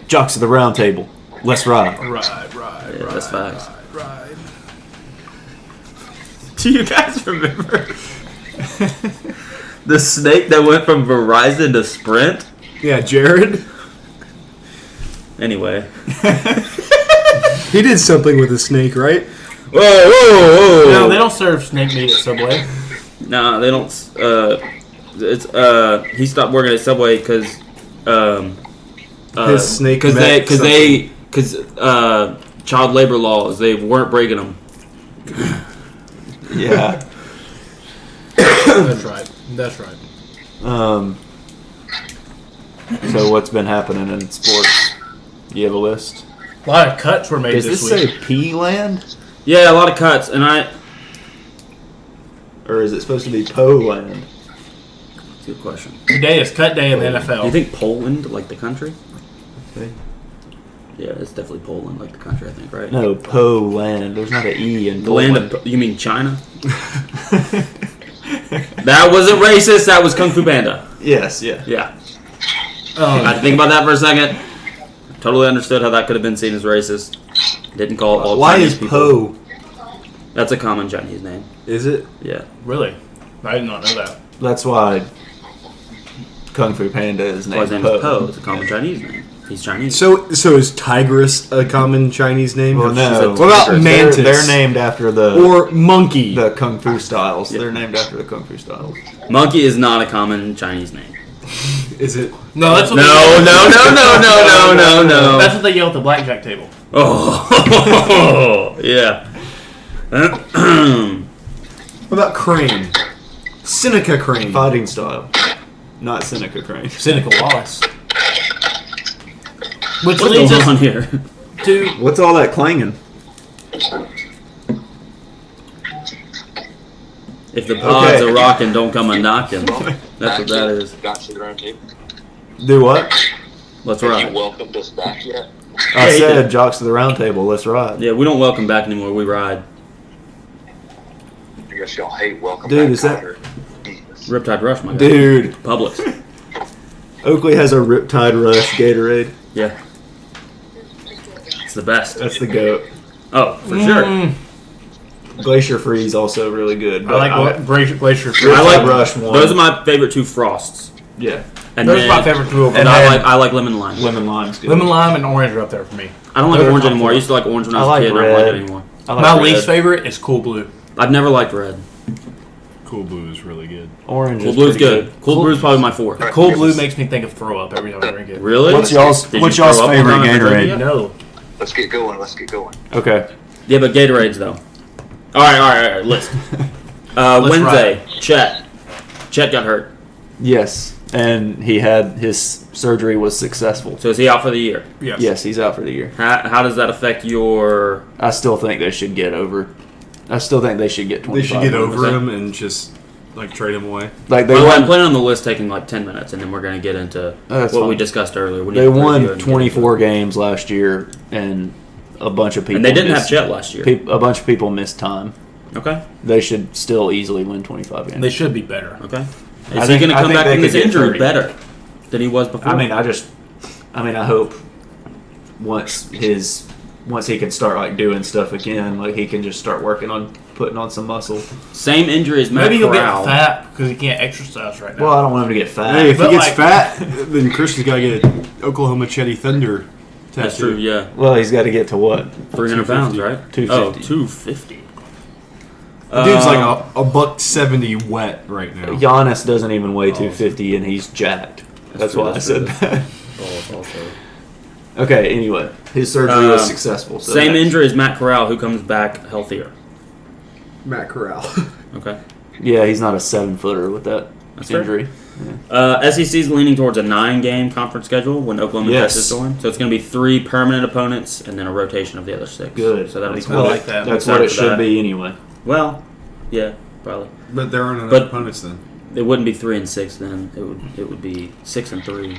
Jocks of the round table. Let's ride. Yeah, that's facts. Ride. Do you guys remember the snake that went from Verizon to Sprint? Yeah, Jared. Anyway. He did something with a snake, right? Whoa! No, they don't serve snake meat at Subway. Nah, they don't. He stopped working at Subway because His snake because child labor laws, they weren't breaking them. Yeah. That's right. So what's been happening in sports? You have a list? A lot of cuts were made Does this this week. say P-land? Yeah, a lot of cuts, and Or is it supposed to be Po-land? Good question. Today is cut day in the NFL. Do you think Poland, like the country? Okay. Yeah, it's definitely Poland, like the country, I think, right? No, Po-land. There's not an E in The land Poland. of... You mean China? That wasn't racist, that was Kung Fu Panda. Yes, yeah. Yeah. I had to think about that for a second. Totally understood how that could have been seen as racist. Didn't call all Why Chinese is people. Po? That's a common Chinese name. Is it? Yeah. Really? I did not know that. That's why Kung Fu Panda is Well, his named name Po. is Po. It's a common Chinese name. He's Chinese. So is Tigress a common Chinese name? Well, no. What about They're- Mantis? They're named after the Or Monkey? the Kung Fu styles. Yeah. They're named after the Kung Fu styles. Monkey is not a common Chinese name. Is it? No, that's what No. That's what they yell at the blackjack table. Oh, yeah. What about Crane? Seneca Crane. Fighting style. Not Seneca Crane. Cynical Wallace. Which What's leads going us on here? to What's all that clanging? If the pods Okay. are rocking, don't come a knocking. That's what that is. Jocks of the round table. Do what? Let's Have ride. you welcomed us back yet? I Yeah, he said did. Jocks of the round table. Let's ride. Yeah, we don't welcome back anymore. We ride. I guess y'all hate welcome Dude, back. is that- Connor. Jesus. Riptide Rush, my guy. Dude, Publix. Oakley has a Riptide Rush Gatorade. Yeah. It's the best. That's the goat. Oh, for sure. Glacier Freeze also really good. I but like Glacier Fruit. I like like- Rush one. Those are my favorite two frosts. Yeah, And Those then, are my favorite two over. And then- I like lemon lime. lemon lime's good. Lemon lime and orange are up there for me. I don't like Those are orange my anymore. I four. used to like orange when I I was like a kid. I don't like red. it anymore. I like My red. least favorite is Cool Blue. I've never liked red. Cool Blue is really good. Orange Cool is Blue's pretty good. Cool Blue's probably my fourth. Alright, Cool here's Blue this. makes me think of throw up every time I drink it. Really? What's y'all's Did you What's y'all's throw up favorite on it? Gatorade? No. Let's get going. Let's get going. Okay. Yeah, but Gatorades though. All right. List. Let's Wednesday. Chet got hurt. Yes, and his surgery was successful. So is he out for the year? Yes. Yes, he's out for the year. How does that affect your? I still think they should get over. I still think they should get 25. They should get over Okay. him and just trade him away. Like they Well, I'm won. planning on the list taking like 10 minutes, and then we're gonna get into That's what we fine. discussed earlier. We need They to preview it won and get 24 into it. games last year, and a bunch of people. And they didn't have missed, Chet last year. A bunch of people missed time. Okay. They should still easily win 25 games. They should be better. Okay. I Is think- he gonna I come think back they from this could get injury 30. better than he was before? I hope once he can start doing stuff again, he can just start working on putting on some muscle. Same injury as Matt Maybe he'll Corral. get fat because he can't exercise right now. Well, I don't want him to get fat. Hey, if he But, gets like- fat, then Christian's got to get Oklahoma Chetty Thunder tattoo. That's true. Yeah. Well, he's got to get to what? 300 pounds, 250. right? 250. Oh, 250. The dude's like a $170 wet right now. Giannis doesn't even weigh 250, and he's jacked. That's true, why I that's said true. that. Also. Okay, anyway, his surgery was successful. So Same next- injury as Matt Corral, who comes back healthier. Matt Corral. Okay. Yeah, he's not a 7-footer with that That's fair. injury. SEC's leaning towards a 9-game conference schedule when Oklahoma Yes. Texas join. So it's going to be 3 permanent opponents and then a rotation of the other 6. Good. So that'll be That's cool. what like that. That's I'm what it excited for should that. be anyway. Well, yeah, probably. But there aren't enough But- opponents then. It wouldn't be 3 and 6 then. It would be 6 and 3.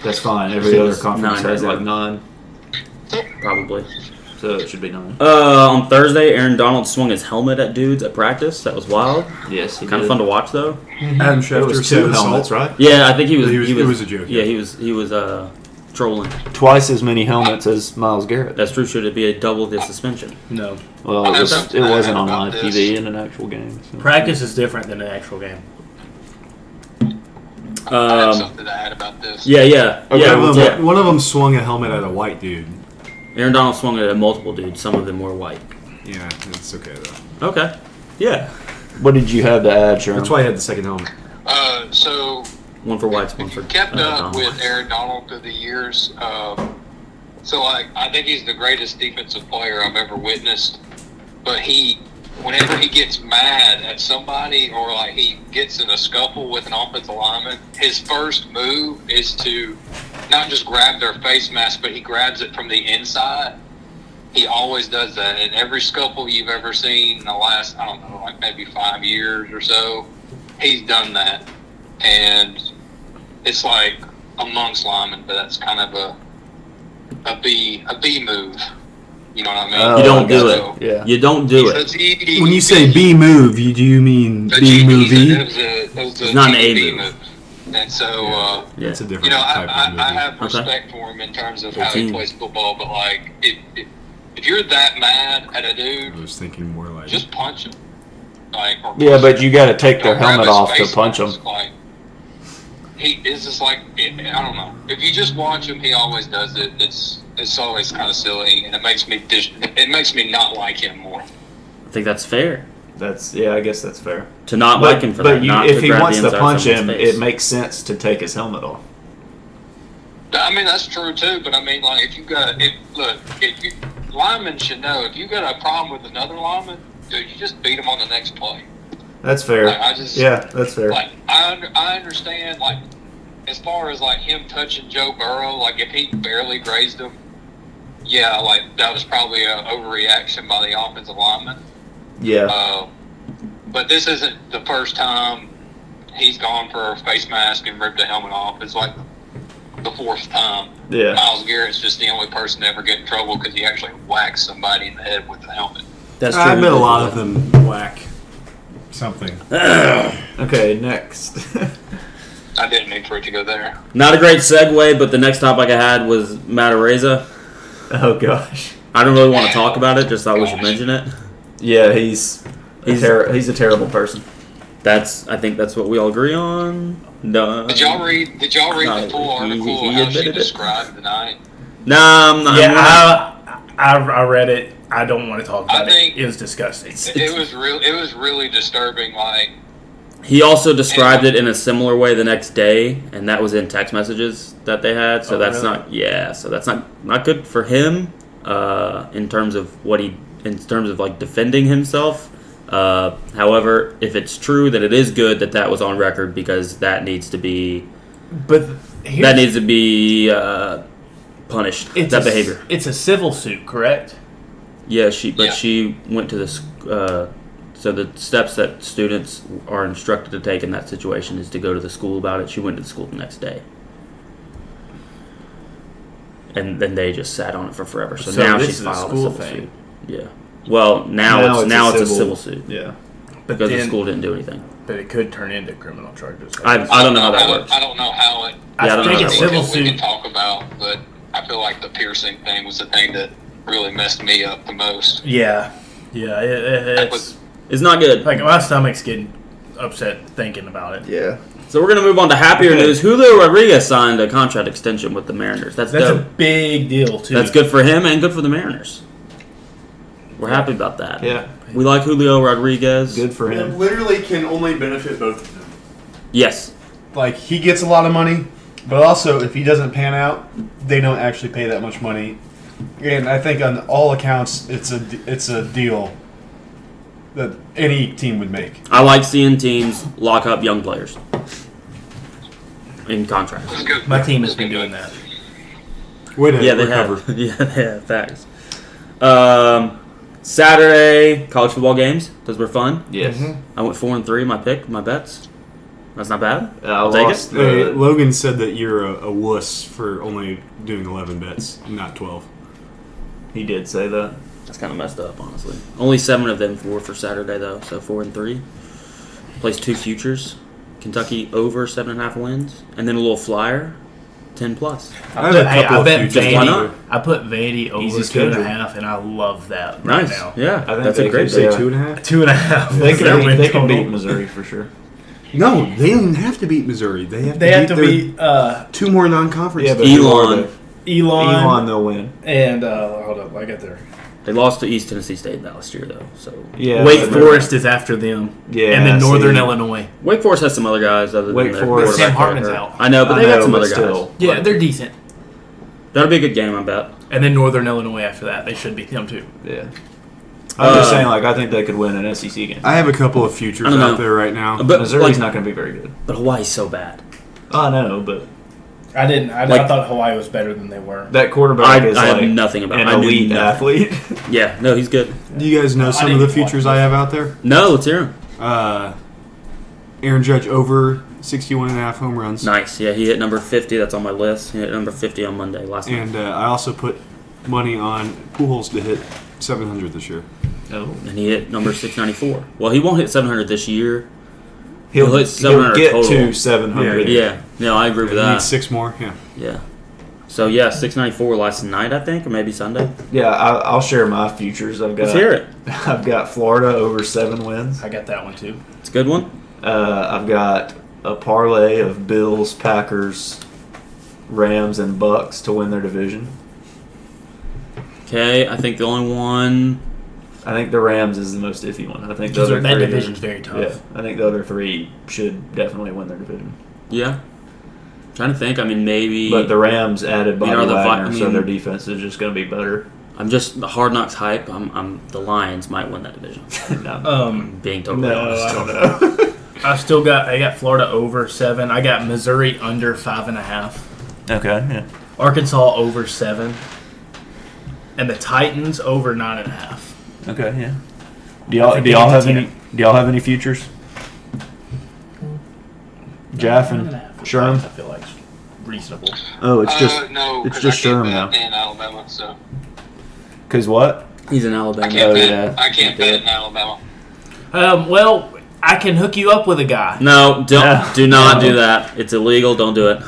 That's fine. Every So other it's conference 9 has right like now. 9, Probably. so it should be 9. On Thursday, Aaron Donald swung his helmet at dudes at practice. That was wild. Yes, he Kind of did. fun to watch though. Adam It Schefter was said 2 assault. helmets, right? Yeah, I think he was. It was a joke, Yeah, yeah. he was trolling. Twice as many helmets as Myles Garrett. That's true. Should it be a double the suspension? No. Well, I it, have was, something it to wasn't add on about live this. TV in an actual game. So. Practice is different than an actual game. I have something to add about this. Yeah. One of them swung a helmet at a white dude. Aaron Donald swung it at multiple dudes. Some of them were white. Yeah, it's okay though. Okay. Yeah. What did you have to add, Sherman? That's why I had the second helmet. So One for whites, one for kept up Donald. with Aaron Donald through the years. So like I think he's the greatest defensive player I've ever witnessed. But whenever he gets mad at somebody or like he gets in a scuffle with an offensive lineman, his first move is to not just grab their face mask, but he grabs it from the inside. He always does that. In every scuffle you've ever seen in the last, I don't know, like maybe 5 years or so, he's done that. And it's like amongst linemen, but that's kind of a B move. You know what I mean? Oh, You don't do So, it. Yeah. You don't do it. because he- When you say B move, do you mean the B GD, movie? It was a Not an A GD move. And so, Yeah. It's a different you know, type of movie. I have Okay. respect for him in terms of how he 14. plays football, but like, if you're that mad at a I dude, was thinking more like just punch him. Like, or Yeah, but you got to take their don't grab helmet his off to face punch them. mask, Like, he is just like, I don't know. If you just watch him, he always does it. It's always kind of silly, and it makes me not like him more. I think that's fair. I guess that's fair. To not like him for but that. you, not if to he grab wants the to inside of punch him, someone's face. it makes sense to take his helmet off. I mean, that's true too, but I mean, like, linemen should know, if you got a problem with another lineman, dude, you just beat him on the next play. That's fair. Like, That's fair. Like, I understand, like, as far as, like, him touching Joe Burrow, like, if he barely grazed him, yeah, like, that was probably an overreaction by the offensive lineman. Yeah. But this isn't the first time he's gone for a face mask and ripped a helmet off. It's like the fourth time. Yeah. Myles Garrett's just the only person to ever get in trouble because he actually whacked somebody in the head with the helmet. That's true. I bet a lot of them whack something. Okay, next. I didn't mean for it to go there. Not a great segue, but the next topic I had was Matt Araiza. Oh gosh. I don't really want to talk about it. Just thought we should mention it. Yeah, he's a terrible person. I think that's what we all agree on. No. Did y'all read the full article he how she admitted it. described the night? Nah, I'm not. Yeah, I read it. I don't want to talk about I think it. It was disgusting. It was really disturbing. Like, He also described it in a similar way the next day, and that was in text messages that they had. So Oh, that's really? not. Yeah. So that's not good for him. In terms of like defending himself. However, if it's true that it is good that was on record, because that needs to be punished. That behavior. It's a civil suit, correct? Yeah, she Yeah. went to this. So the steps that students are instructed to take in that situation is to go to the school about it. She went to the school the next day, and then they just sat on it for forever. So now this she's is a filed school a civil thing. suit. Yeah. Well, now it's a civil suit Yeah. because the then- school didn't do anything. But it could turn into criminal charges. I don't know how that works. I don't know how it. Yeah, I don't know think how a that civil we can suit. talk about, but I feel like the piercing thing was the thing that really messed me up the most. Yeah. That It's It's not good. like my stomach's getting upset thinking about it. Yeah. So we're gonna move on to happier Okay. news. Julio Rodriguez signed a contract extension with the Mariners. That's That's a dope. big deal too. That's good for him and good for the Mariners. We're happy about that. Yeah. We like Julio Rodriguez. Good for It him. literally can only benefit both of them. Yes. Like, he gets a lot of money, but also if he doesn't pan out, they don't actually pay that much money. And I think on all accounts, it's a deal that any team would make. I like seeing teams lock up young players in contracts. It's good. My team has It's been good. doing that. Way to Yeah, they recover. have. Yeah, they have. Facts. Saturday college football games. Those were fun. Yes. I went 4-3. My bets. That's not bad. I I'll take lost it. Hey, the, Logan said that you're a wuss for only doing 11 bets, not 12. He did say that. That's kind of messed up, honestly. Only 7 of them were for Saturday, though. So 4-3. Placed 2 futures. Kentucky over 7.5 wins, and then a little flyer. 10 plus. I have a couple I of bet futures. Why not? I put Vandy over Easy 2.5, and I love that right Nice. now. Yeah, I think that's they a great could, pick. yeah. 2.5. 2.5. They was their can, win they can total. beat Missouri for sure. No, they don't even have to beat Missouri. They have to They have beat to their beat two more non-conference. Yeah, but teams. who are Elon. they? Elon, Elon, they'll win. and hold up, I got there. They lost to East Tennessee State last year, though. So Yeah, Wake but they're- Forest is after them. Yeah, and then Northern see. Illinois. Wake Forest has some other guys other Wake than their Forest. quarterback Sam Hartman's there. out. I know, but I they got know, some but other still. guys. Yeah, they're decent. That'll be a good game, I bet. And then Northern Illinois after that. They should beat them too. Yeah. I'm just saying, like, I think they could win an SEC game. I have a couple of futures I don't know. out there right now. But Missouri's like, not going to be very good. but Hawaii's so bad. I know, but I didn't. I Like- thought Hawaii was better than they were. that quarterback is I have like nothing about. an I knew elite nothing. athlete. Yeah, no, he's good. Do you guys know I some of the didn't watch futures I have out there? No, let's hear him. Aaron Judge over 61.5 home runs. Nice. Yeah, he hit number 50. That's on my list. He hit number 50 on Monday last night. And I also put money on Pujols to hit 700 this year. Oh. And he hit number 694. Well, he won't hit 700 this year. He'll hit 700 get total. to 700. Yeah. No, I agree with He that. needs 6 more. Yeah. Yeah. So, yeah, 694 last night, I think, or maybe Sunday. Yeah, I'll share my futures. I've got. Let's hear it. I've got Florida over 7 wins. I got that one too. It's a good one. I've got a parlay of Bills, Packers, Rams, and Bucks to win their division. Okay, I think the only one. I think the Rams is the most iffy one. I think the Because other that three. division's very tough. Yeah, I think the other 3 should definitely win their division. Yeah. Trying to think. I mean, maybe. But the Rams added Bobby You know, the Vi- Wagner, I so mean- their defense is just going to be better. I'm just Hard Knocks hype. I'm the Lions might win that division. no, Being totally honest. I don't know. I got Florida over 7. I got Missouri under 5.5. Okay, yeah. Arkansas over 7. And the Titans over 9.5. Okay, yeah. I Do y'all think do they y'all get have to any? 10. Do y'all have any futures? Jaff and 9.5 Sherm. I feel like it's reasonable. Oh, it's No, it's 'cause just I can't Sherm now. bet in Alabama, so Cause what? He's in I Alabama. can't Oh, bet. yeah. I can't Okay. bet in Alabama. Well, I can hook you up with a guy. No, don't. No. Do not No. do that. It's illegal. Don't do it.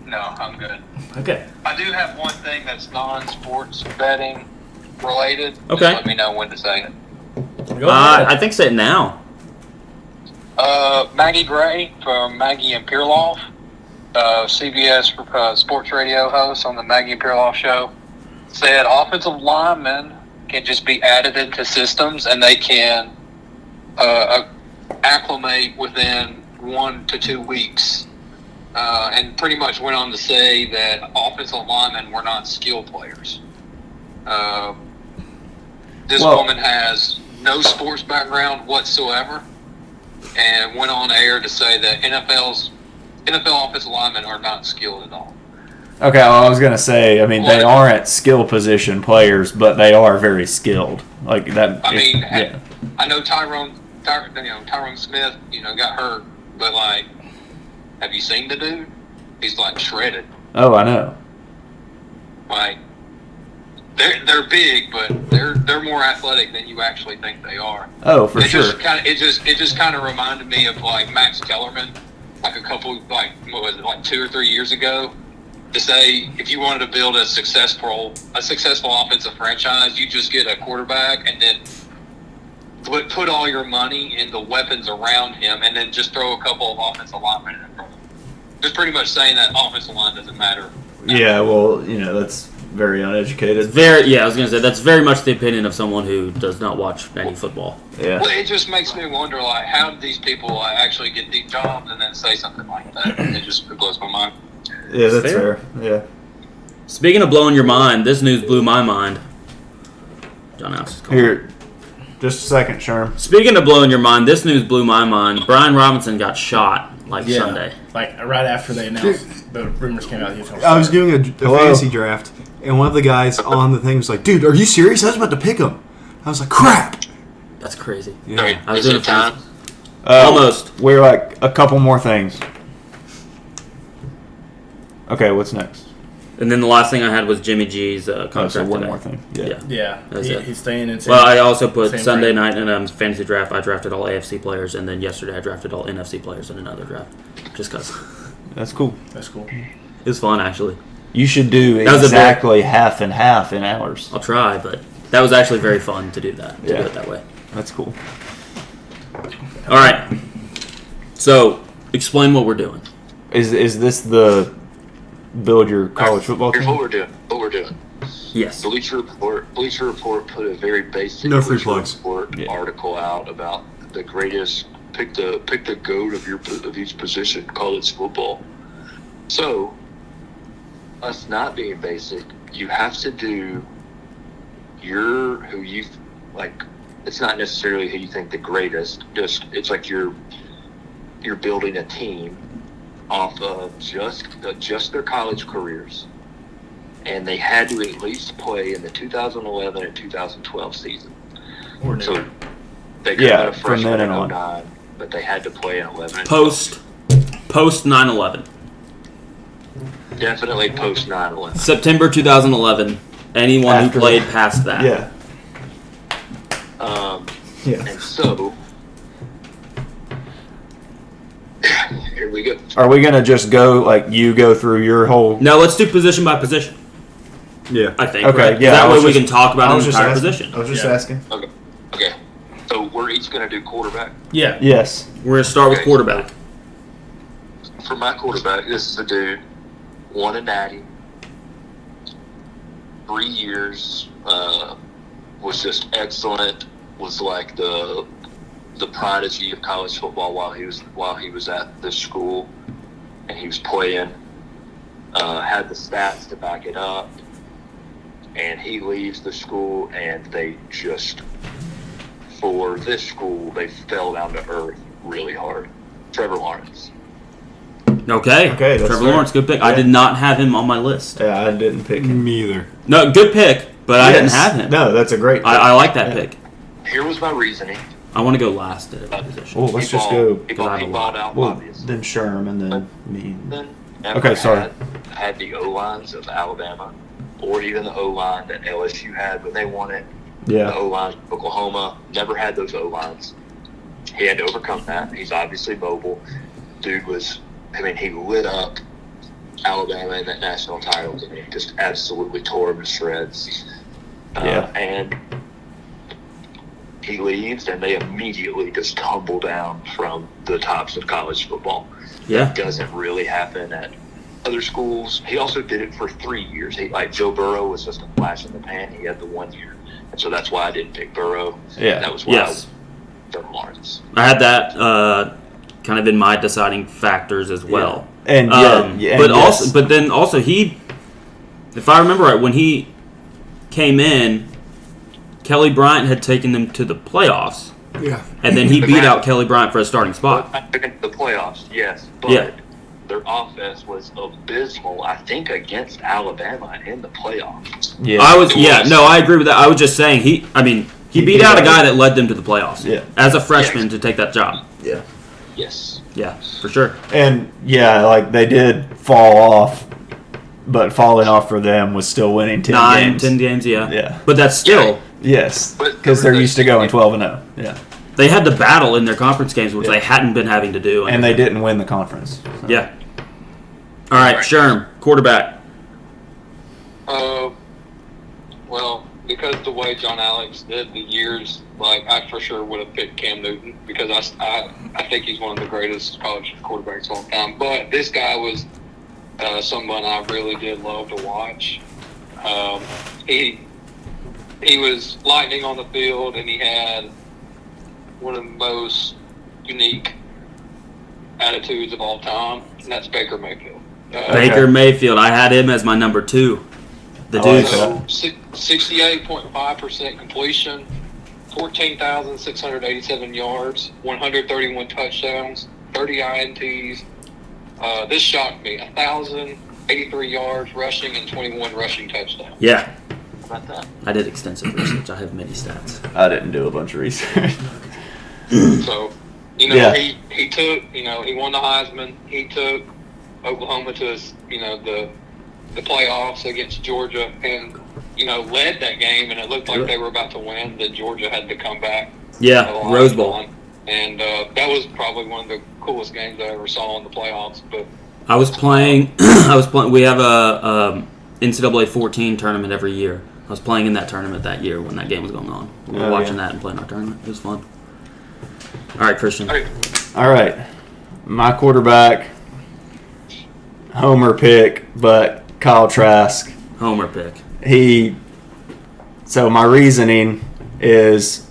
No, I'm good. Okay. I do have one thing that's non-sports betting related. Okay. Just let me know when to say it. Go ahead. I think say it now. Maggie Gray from Maggie and Pirloff, CBS sports radio host on the Maggie and Pirloff show, said offensive linemen can just be added into systems and they can acclimate within 1 to 2 weeks. And pretty much went on to say that offensive linemen were not skill players. This Well- woman has no sports background whatsoever, and went on air to say that NFL offensive linemen are not skilled at all. Okay, well, I was gonna say. I mean, they Well, aren't skill position players, but they are very skilled. Like that. I mean, yeah. I know Tyrone Smith, got hurt, but like, have you seen the dude? He's like shredded. Oh, I know. Like, they're big, but they're more athletic than you actually think they are. Oh, for sure. It just kind of reminded me of like Max Kellerman, like what was it, like 2 or 3 years ago, to say if you wanted to build a successful offensive franchise, you just get a quarterback and then put all your money in the weapons around him, and then just throw a couple of offensive linemen in front of him. Just pretty much saying that offensive line doesn't matter. Yeah, well, that's very uneducated. I was gonna say that's very much the opinion of someone who does not watch any football. Yeah. Well, it just makes me wonder, like, how did these people actually get these jobs and then say something like that? It blows my mind. Yeah, that's Fair. fair. Yeah. Speaking of blowing your mind, this news blew my mind. John House is calling. Here, just a second, Sherm. Speaking of blowing your mind, this news blew my mind. Brian Robinson got shot Sunday. Like right after they announced the rumors came out. He was gonna I was start. doing a Hello? fantasy draft, and one of the guys on the thing was like, "Dude, are you serious? I was about to pick him." I was like, "Crap." That's crazy. Yeah. Right. I was Is doing it a time? fantasy. Almost. We're like a couple more things. Okay, what's next? And then the last thing I had was Jimmy G's contract. Oh, so one today. more thing. Yeah. Yeah, That's it. he's staying in. Well, I also put Same Sunday frame. night in a fantasy draft. I drafted all AFC players, and then yesterday I drafted all NFC players in another draft. Just because. That's cool. That's cool. It was fun, actually. You should do That was a exactly half and half in ours. I'll try, but that was actually very fun to do that. To do it that way. That's cool. All right. So, explain what we're doing. Is this the build your college football Here's team? what we're doing. Yes. Bleacher Report put a very basic No free Bleacher plugs. Report article out about the greatest. Pick the goat of each position, college football. So, us not being basic, you have to do who you like. It's not necessarily who you think the greatest. Just it's like you're building a team off of just their college careers, and they had to at least play in the 2011 and 2012 season. So they could have been a from freshman then in on. 09, but they had to play in 11. and Post 9/11. Definitely post 9/11. September 2011. Anyone After who played that. past that. Yeah. Yeah. And so, here we go. Are we gonna just go like you go through your whole? Now let's do position by position. Yeah. I think. Okay, right? 'Cause yeah, That I way was we just- can talk about I an was just entire asking. position. I was just Yeah. asking. Okay. So we're each going to do quarterback. Yeah. Yes. We're gonna start with Okay. quarterback. For my quarterback, this is a dude, won a natty, 3 years, was just excellent, was like the prodigy of college football while he was at this school, and he was playing, had the stats to back it up, and he leaves the school, and they just, for this school, they fell down to earth really hard. Trevor Lawrence. Okay. Okay, that's Trevor fair. Lawrence, good pick. I Yeah. did not have him on my list. Yeah, I didn't pick him. Me either. No, good pick, but I didn't Yes. have him. No, that's a great. Pick. I like that Yeah. pick. Here was my reasoning. I want to go last at a position. Well, let's He just balled- go. He Because I bought, have he a bought out Well, obviously. then Sherm and then me. Then never Okay, sorry. had the O-lines of Alabama or even the O-line that LSU had when they won it. The Yeah. O-line of Oklahoma never had those O-lines. He had to overcome that. He's obviously mobile. Dude was, he lit up Alabama in that national title game. Just absolutely tore him to shreds. Yeah. And he leaves, and they immediately just tumble down from the tops of college football. Yeah. It doesn't really happen at other schools. He also did it for 3 years. Joe Burrow was just a flash in the pan. He had the 1 year. And so that's why I didn't pick Burrow. Yeah. That was why Yes. I Trevor Lawrence. I had that kind of in my deciding factors as well. And yeah, but and also he, if I remember right, when he came in, Kelly Bryant had taken them to the playoffs, Yeah. and then he beat out Kelly Bryant for a starting spot. I took it to the playoffs, yes. But Yeah. their offense was abysmal, I think, against Alabama in the playoffs. yeah. I agree with that. I was just saying he beat out a guy that led them to the playoffs. Yeah. As a freshman to take that job. Yeah. Yes. Yeah, for sure. And yeah, like they did fall off, but falling off for them was still winning 10 10 games. games, yeah. Yeah. But that's still Yes, But because they're they- used to going 12-0. Yeah, they had to battle in their conference games, which Yeah. they hadn't been having to do. and they didn't win the conference. So. Yeah. All right, Sherm, quarterback. Well, because the way John Alex did the years, I for sure would have picked Cam Newton because I think he's one of the greatest college quarterbacks of all time. But this guy was someone I really did love to watch. He was lightning on the field, and he had one of the most unique attitudes of all time, and that's Baker Mayfield. Baker Mayfield. I had him as my number 2. The I dude. like that. 68.5% completion, 14,687 yards, 131 touchdowns, 30 INTs. This shocked me. 1,083 yards rushing and 21 rushing touchdowns. Yeah, How about that? I did extensive research. I have many stats. I didn't do a bunch of research. So, Yeah. he took, he won the Heisman. He took Oklahoma to, the playoffs against Georgia and, led that game, and it looked like they were about to win. Then Georgia had to come back. Yeah, The Rose Lions Bowl. won. And that was probably one of the coolest games I ever saw in the playoffs. But I was playing. We have a NCAA 14 tournament every year. I was playing in that tournament that year when that game was going on. We were watching that and playing our tournament. It was fun. All right, Christian. All right. My quarterback, homer pick, but Kyle Trask. Homer pick. So my reasoning is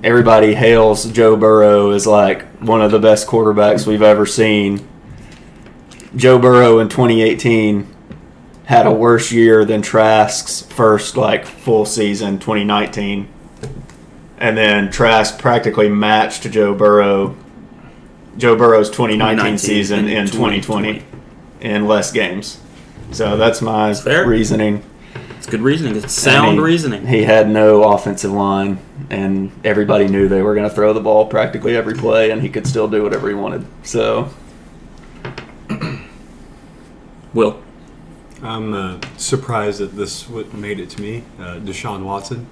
everybody hails Joe Burrow as like one of the best quarterbacks we've ever seen. Joe Burrow in 2018 had a worse year than Trask's first like full season, 2019. And then Trask practically matched Joe Burrow's 2019 season in 2020 in less games. So that's my reasoning. It's good reasoning. It's sound reasoning. He had no offensive line, and everybody knew they were going to throw the ball practically every play, and he could still do whatever he wanted. So, Will. I'm surprised that this made it to me. Deshaun Watson.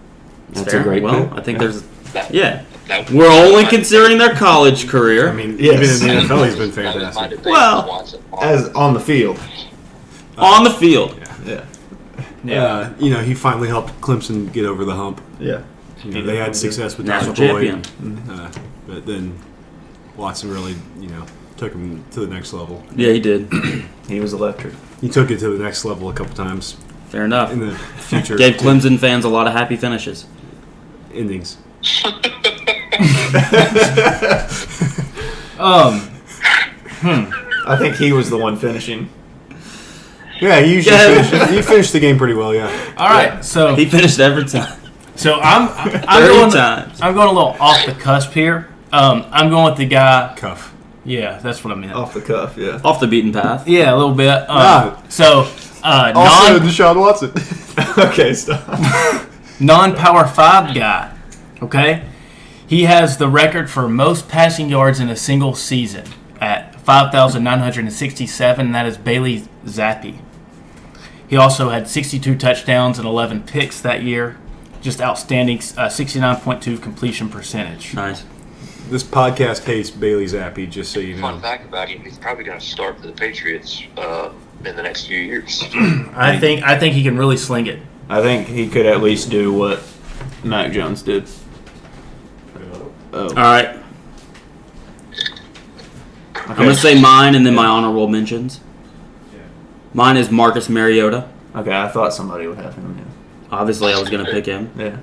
That's a great pick. I think there's... Yeah. We're only considering their college career. I mean, Yes. even in the NFL, he's been fantastic. Well, As on the field. on the field. Yeah. He finally helped Clemson get over the hump. Yeah. They had success with National Tyler champion. Boyd, but then Watson really, took him to the next level. Yeah, he did. He was electric. He took it to the next level a couple times Fair enough. in the future. Gave Clemson fans a lot of happy finishes. endings. I think he was the one finishing. Yeah, he usually finished the game pretty well. Yeah. All right, so He finished every time. I'm 30 going. times. I'm going a little off the cusp here. I'm going with the guy. Cuff. Yeah, that's what I meant. Off the cuff, yeah. Off the beaten path. Yeah, a little bit. Ah. So Also, Deshaun Watson. Okay, stop. non-power 5 guy. Okay, he has the record for most passing yards in a single season at 5,967, and that is Bailey Zappi. He also had 62 touchdowns and 11 picks that year. Just outstanding, 69.2 completion percentage. Nice. This podcast hates Bailey Zappi, just so you know. Fun fact about him: he's probably going to start for the Patriots in the next few years. I think he can really sling it. I think he could at least do what Mac Jones did. All right. I'm going to say mine and then my honorable mentions. Mine is Marcus Mariota. Okay, I thought somebody would have him. Obviously, I was going to pick him. Yeah.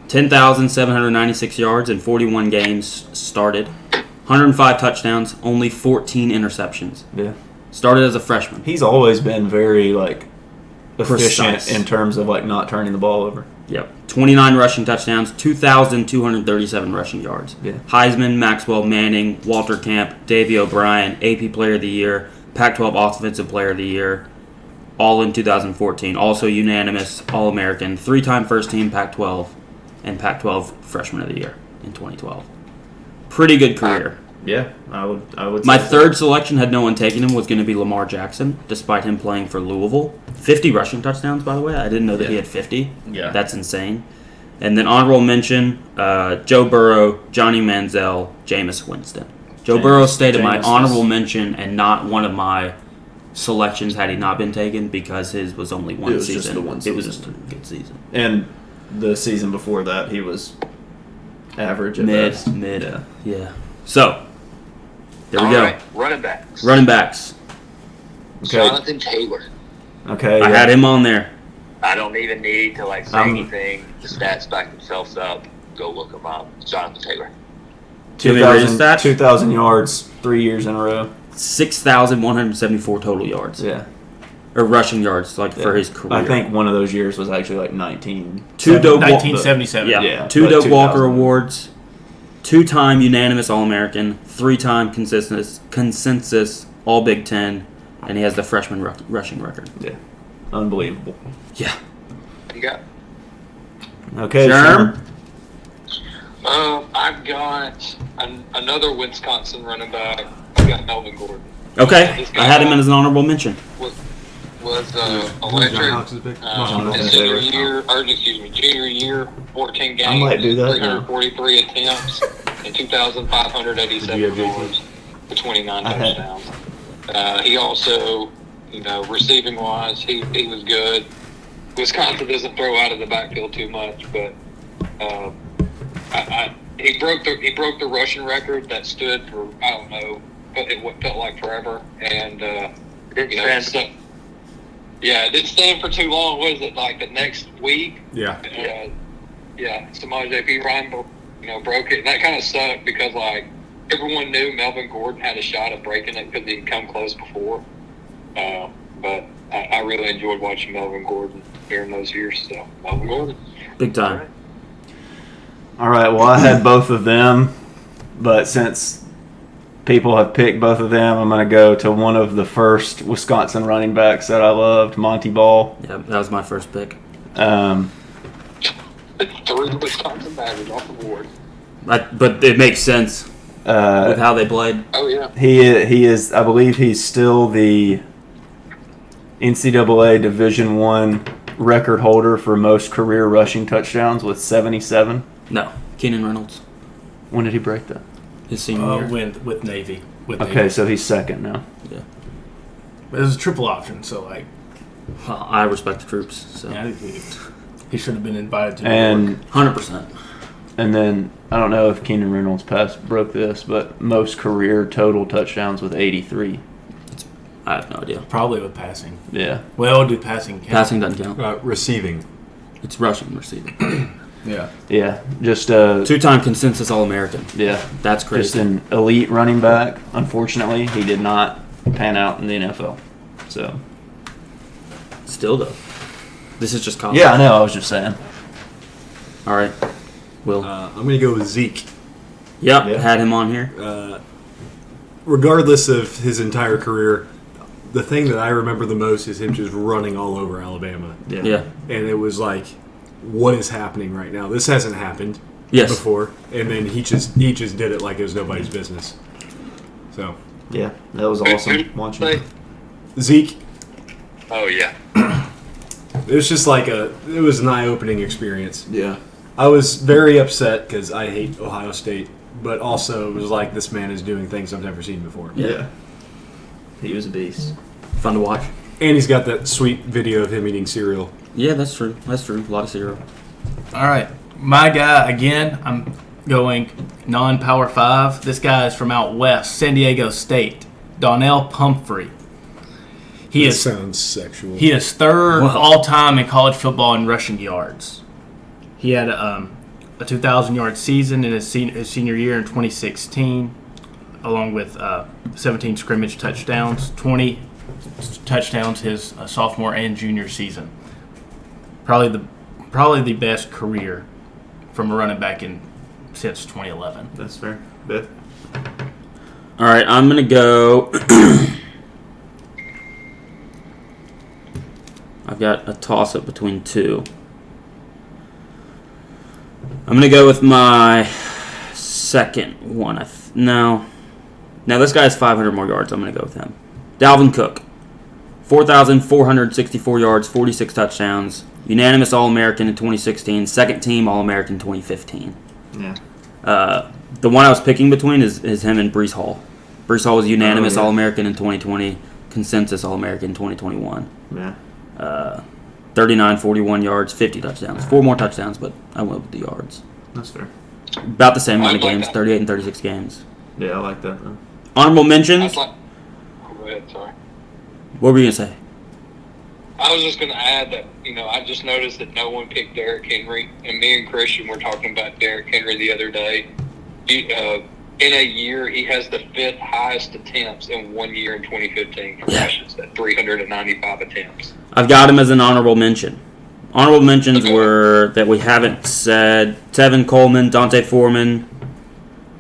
10,796 yards in 41 games started. 105 touchdowns, only 14 interceptions. Yeah. Started as a freshman. He's always been very efficient Precise. in terms of not turning the ball over. Yep. 29 rushing touchdowns, 2,237 rushing yards. Yeah. Heisman, Maxwell Manning, Walter Camp, Davey O'Brien, AP Player of the Year, Pac-12 Offensive Player of the Year, all in 2014. Also unanimous All-American, 3-time first-team Pac-12, and Pac-12 Freshman of the Year in 2012. Pretty good career. Yeah, I would. My say so. third selection, had no one taken him, was going to be Lamar Jackson, despite him playing for Louisville. 50 rushing touchdowns, by the way. I didn't know that he had 50. Yeah. That's insane. And then honorable mention, Joe Burrow, Johnny Manziel, Jameis Winston. Joe Burrow stayed at my Jameis honorable mention and not one of my selections had he not been taken because his was only one It was season. just the one It was season. just a good season. And the season before that, he was average at Mid. best. Yeah. So, there we All go. right, running backs. Running backs. Okay. Jonathan Taylor. Okay. I yeah. had him on there. I don't even need to say anything. The stats back themselves up. Go look him up. Jonathan Taylor. Can we read his stats? 2,000 yards, 3 years in a row. 6,174 total yards. Yeah. Or rushing yards, for his career. I think one of those years was actually 19. Two Doak 1977. Yeah. but Two Doak 2000. Walker Awards, 2-time unanimous All-American, 3-time consensus All Big Ten, and he has the freshman rushing record. Yeah. Unbelievable. Yeah. You got. Okay, Sherm? I've got another Wisconsin running back. I've got Melvin Gordon. Okay. I had him as an honorable mention. Was John electric. Hawks is big. His junior year, 14 games, I might do that now. 343 attempts, and 2,587 Did you have yards for 29 I had- touchdowns. He also, receiving wise, he was good. Wisconsin doesn't throw out of the backfield too much, but he broke the rushing record that stood for I don't know, but it felt like forever, and it didn't stand for too long. What is it, like the next week? Yeah. Samaj P. Ryan, broke it. And that kind of sucked because like everyone knew Melvin Gordon had a shot at breaking it because he'd come close before. But I really enjoyed watching Melvin Gordon during those years. So Melvin Gordon, Big time. All right, well, I had both of them, but since people have picked both of them, I'm going to go to one of the first Wisconsin running backs that I loved, Monty Ball. Yeah, that was my first pick. 3 Wisconsin badges off the board. But it makes sense with how they played. Oh yeah, He is, I believe he's still the NCAA Division I record holder for most career rushing touchdowns with 77. No, Keenan Reynolds, When did he break that? his senior year. With Navy. Okay, so he's second now. Yeah. But it was a triple option, so like, Well, I respect the troops. So yeah, he should have been invited to New And York. 100%. and then I don't know if Keenan Reynolds broke this, but most career total touchdowns with 83. I have no idea. Probably with passing. Yeah. Well, do passing count? Passing doesn't count. Receiving. It's rushing, receiving. Yeah. Yeah. Just 2-time consensus All-American. yeah. That's Just crazy. an elite running back. Unfortunately, he did not pan out in the NFL. So Still though, this is just college. yeah, I know. I was just saying. All right. Will. I'm going to go with Zeke. Yep. yeah. Had him on here. Regardless of his entire career, the thing that I remember the most is him just running all over Alabama. Yeah. And it was like, what is happening right now? This hasn't happened Yes. before. And then he just did it like it was nobody's business. So, Yeah, that was awesome watching. Zeke, oh yeah. it was just like it was an eye-opening experience. Yeah. I was very upset because I hate Ohio State, but also it was like this man is doing things I've never seen before. Yeah. He was a beast. Fun to watch. And he's got that sweet video of him eating cereal. Yeah, that's true. That's true. A lot of cereal. All right. My guy, again, I'm going non-Power 5. This guy is from out west, San Diego State. Donnell Pumphrey. He That is sounds sexual. He is third Wow. all-time in college football in rushing yards. He had a 2,000-yard season in his senior year in 2016, along with 17 scrimmage touchdowns, 20 touchdowns his sophomore and junior season. Probably the best career from a running back since 2011. That's fair. Beth? All right, I'm gonna go. I've got a toss-up between two. I'm gonna go with my second one. No, this guy has 500 more yards. I'm gonna go with him. Dalvin Cook, 4,464 yards, 46 touchdowns, unanimous All-American in 2016, second-team All-American in 2015. Yeah. The one I was picking between is him and Breece Hall. Breece Hall was unanimous yeah. All-American in 2020, consensus All-American in 2021. Yeah. 39, 41 yards, 50 touchdowns. 4 more touchdowns, but I went with the yards. That's fair. About the same amount of I like games, that. 38 and 36 games. Yeah, I like that, though. Honorable mentions. Go ahead, sorry. What were you going to say? I was just going to add that, I just noticed that no one picked Derrick Henry. And me and Christian were talking about Derrick Henry the other day. In a year, he has the 5th highest attempts in 1 year in 2015 for rushes at 395 attempts. I've got him as an honorable mention. Honorable mentions were that we haven't said Tevin Coleman, Dante Foreman,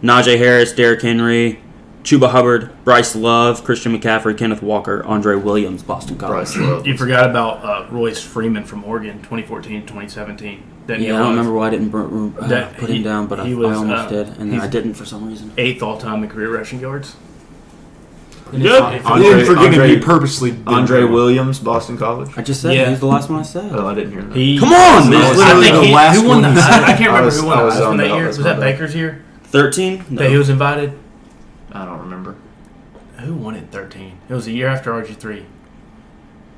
Najee Harris, Derrick Henry, Chuba Hubbard, Bryce Love, Christian McCaffrey, Kenneth Walker, Andre Williams, Boston College. Bryce Love. You forgot about Royce Freeman from Oregon, 2014, 2017. That Yeah, I don't remember why I didn't put him down, but I he was, almost did, and he's I didn't for some reason. 8th all-time in career rushing yards. You didn't forget him. He purposely did Andre that. Williams, Boston College. I just said Yeah. he's the last one I said. Oh, I didn't hear that. Come on, man. I literally think the last who won the one he said. I can't remember was- who won I the was Heisman on that the- year. that's Was my that bad. Baker's year? 13? No. That he was invited? I don't remember. Who won it in 13? It was a year after RG3.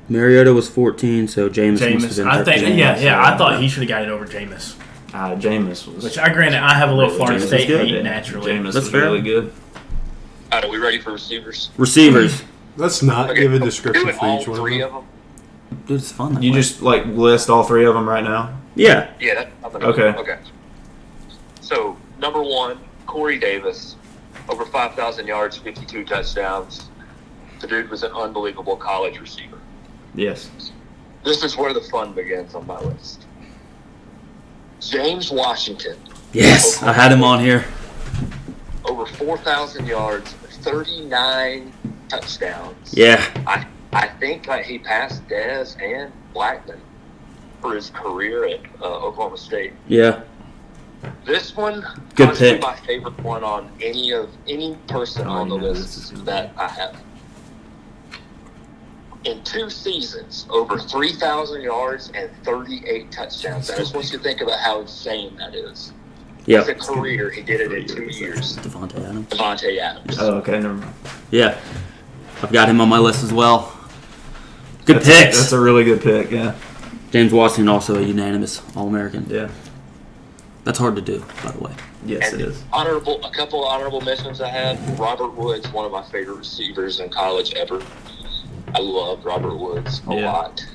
Mariota was 14, so Jameis must have Jameis. been I 13. think, I thought he should have got it over Jameis. Jameis was. Which, granted, I have a little Florida Jameis State was good, hate yeah. naturally. Jameis That's was fair. really good. All right, are we ready for receivers? Receivers. Let's not Okay, give a do description it for all each one three of of them. them. Dude, it's fun. That You way. just like list all three of them right now. Yeah. Yeah, I'm gonna Okay. Okay. So number 1, Corey Davis, over 5,000 yards, 52 touchdowns. The dude was an unbelievable college receiver. Yes. This is where the fun begins on my list. James Washington, Yes, I had him on here. over 4,000 yards, 39 touchdowns. Yeah. I think he passed Dez and Blackman for his career at Oklahoma State. Yeah. This one, Good honestly, pick. my favorite one on any person on the I know this list is gonna that I have. In 2 seasons, over 3,000 yards and 38 touchdowns. I just want you to think about how insane that is. As a Yep. career, he did it in 2 years. Devontae Adams. Devontae Adams. Oh, okay. Never mind. Yeah. I've got him on my list as well. Good That's picks. That's a really good pick. Yeah. James Washington also a unanimous All-American. Yeah. That's hard to do, by the way. Yes, And it is. a couple of honorable mentions I had. Robert Woods, one of my favorite receivers in college ever. I love Robert Woods a Yeah. lot.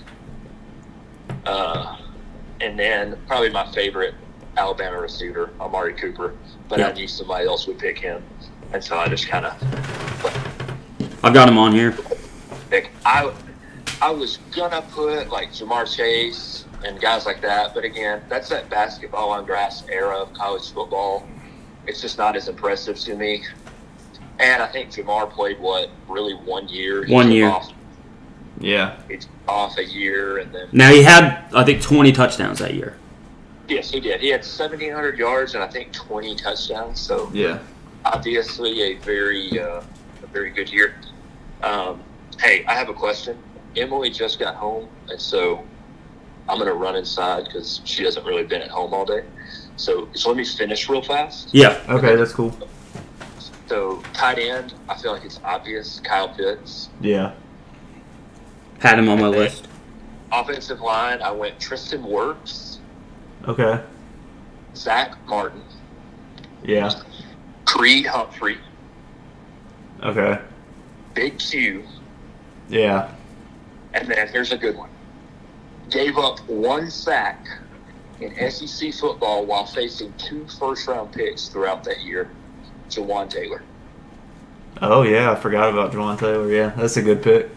And then probably my favorite Alabama receiver, Amari Cooper. But I Yeah. knew somebody else would pick him. And so I just kind of I've got him on here. pick. I was going to put like Jamar Chase and guys like that. But again, that's that basketball on grass era of college football. It's just not as impressive to me. And I think Jamar played, really 1 year? He 1 took year. Off, Yeah. he took off a year and then. Now he had, I think, 20 touchdowns that year. Yes, he did. He had 1,700 yards and I think 20 touchdowns. So Yeah. obviously a very good year. Hey, I have a question. Emily just got home, and so I'm going to run inside because she hasn't really been at home all day. So let me finish real fast. Yeah. Okay, that's cool. So tight end, I feel like it's obvious. Kyle Pitts. Yeah. Had him on my list. Offensive line, I went Tristan Wirfs, Okay. Zach Martin, Yeah. Creed Humphrey, Okay. Big Q, Yeah. and then here's a good one. Gave up 1 sack in SEC football while facing 2 first-round picks throughout that year. Jawan Taylor. Oh yeah, I forgot about Juwan Taylor. Yeah, that's a good pick.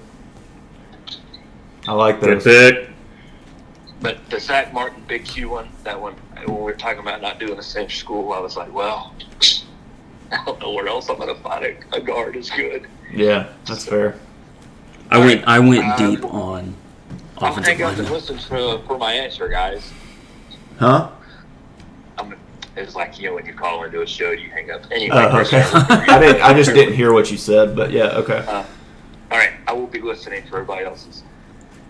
I like those. pick. But the Zach Martin Big Q one, that one, when we were talking about not doing the same school, I was like, well, I don't know where else I'm going to find a guard as good. Yeah, that's fair. I went deep on I'm offensive hang up and line. listen for my answer, guys. Huh? It's like, when you call into a show, you hang up. Anyway, Oh, okay. I just didn't hear what you said, but yeah, okay. All right, I will be listening for everybody else's.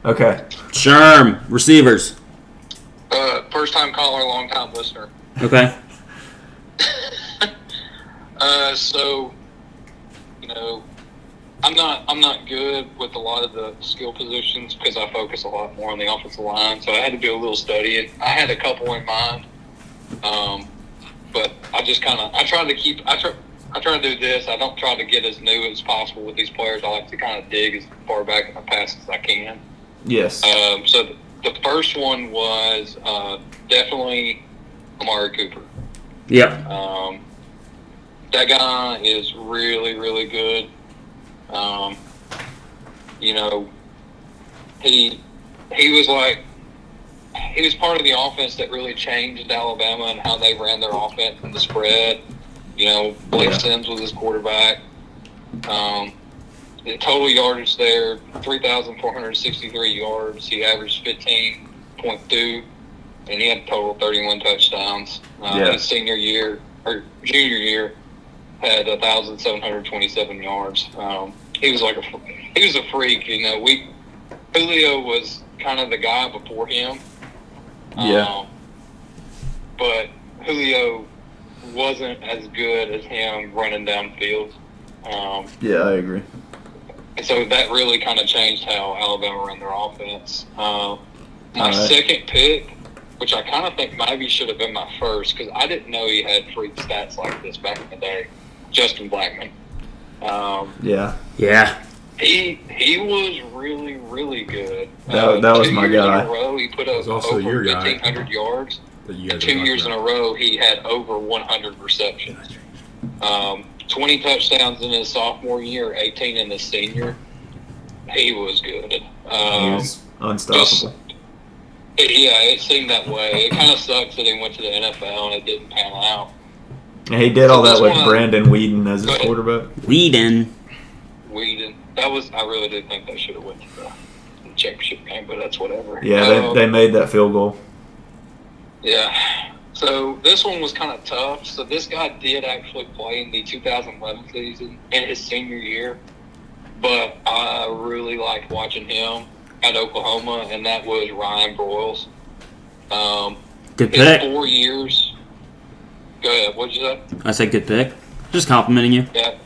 Okay. Sherm, receivers. First time caller, long time listener. Okay. So, I'm not good with a lot of the skill positions because I focus a lot more on the offensive line. So I had to do a little studying. I had a couple in mind, but I just I try to do this. I don't try to get as new as possible with these players. I like to kind of dig as far back in the past as I can. Yes. So the first one was definitely Amari Cooper. Yep. That guy is really, really good. He was part of the offense that really changed Alabama and how they ran their offense and the spread. Blake Sims was his quarterback. The total yardage there, 3,463 yards. He averaged 15.2, and he had a total 31 touchdowns. His senior year or junior year had 1,727 yards. He was a freak. Julio was kind of the guy before him. Yeah. But Julio wasn't as good as him running downfield. Yeah, I agree. And so that really kind of changed how Alabama ran their offense. My right. second pick, which I kind of think maybe should have been my first, because I didn't know he had freak stats like this back in the day, Justin Blackman. Yeah. Yeah. He was really, really good. That was 2 my years guy. in a row, he put up was also over your guy. 1,500 yards. That you guys 2 years in a row, he had over 100 receptions. 20 touchdowns in his sophomore year, 18 in his senior. He was good. He was unstoppable. It seemed that way. It kind of sucks that he went to the NFL and it didn't pan out. And he did all that this with one- Brandon Whedon as his Go ahead. quarterback. Whedon. Whedon. I really did think they should have went to the championship game, but that's whatever. Yeah, they made that field goal. Yeah. So this one was kind of tough. So this guy did actually play in the 2011 season in his senior year, but I really liked watching him at Oklahoma, and that was Ryan Broyles. Good His pick. 4 years. Go ahead. What'd you say? I said good pick. Just complimenting you. Yeah.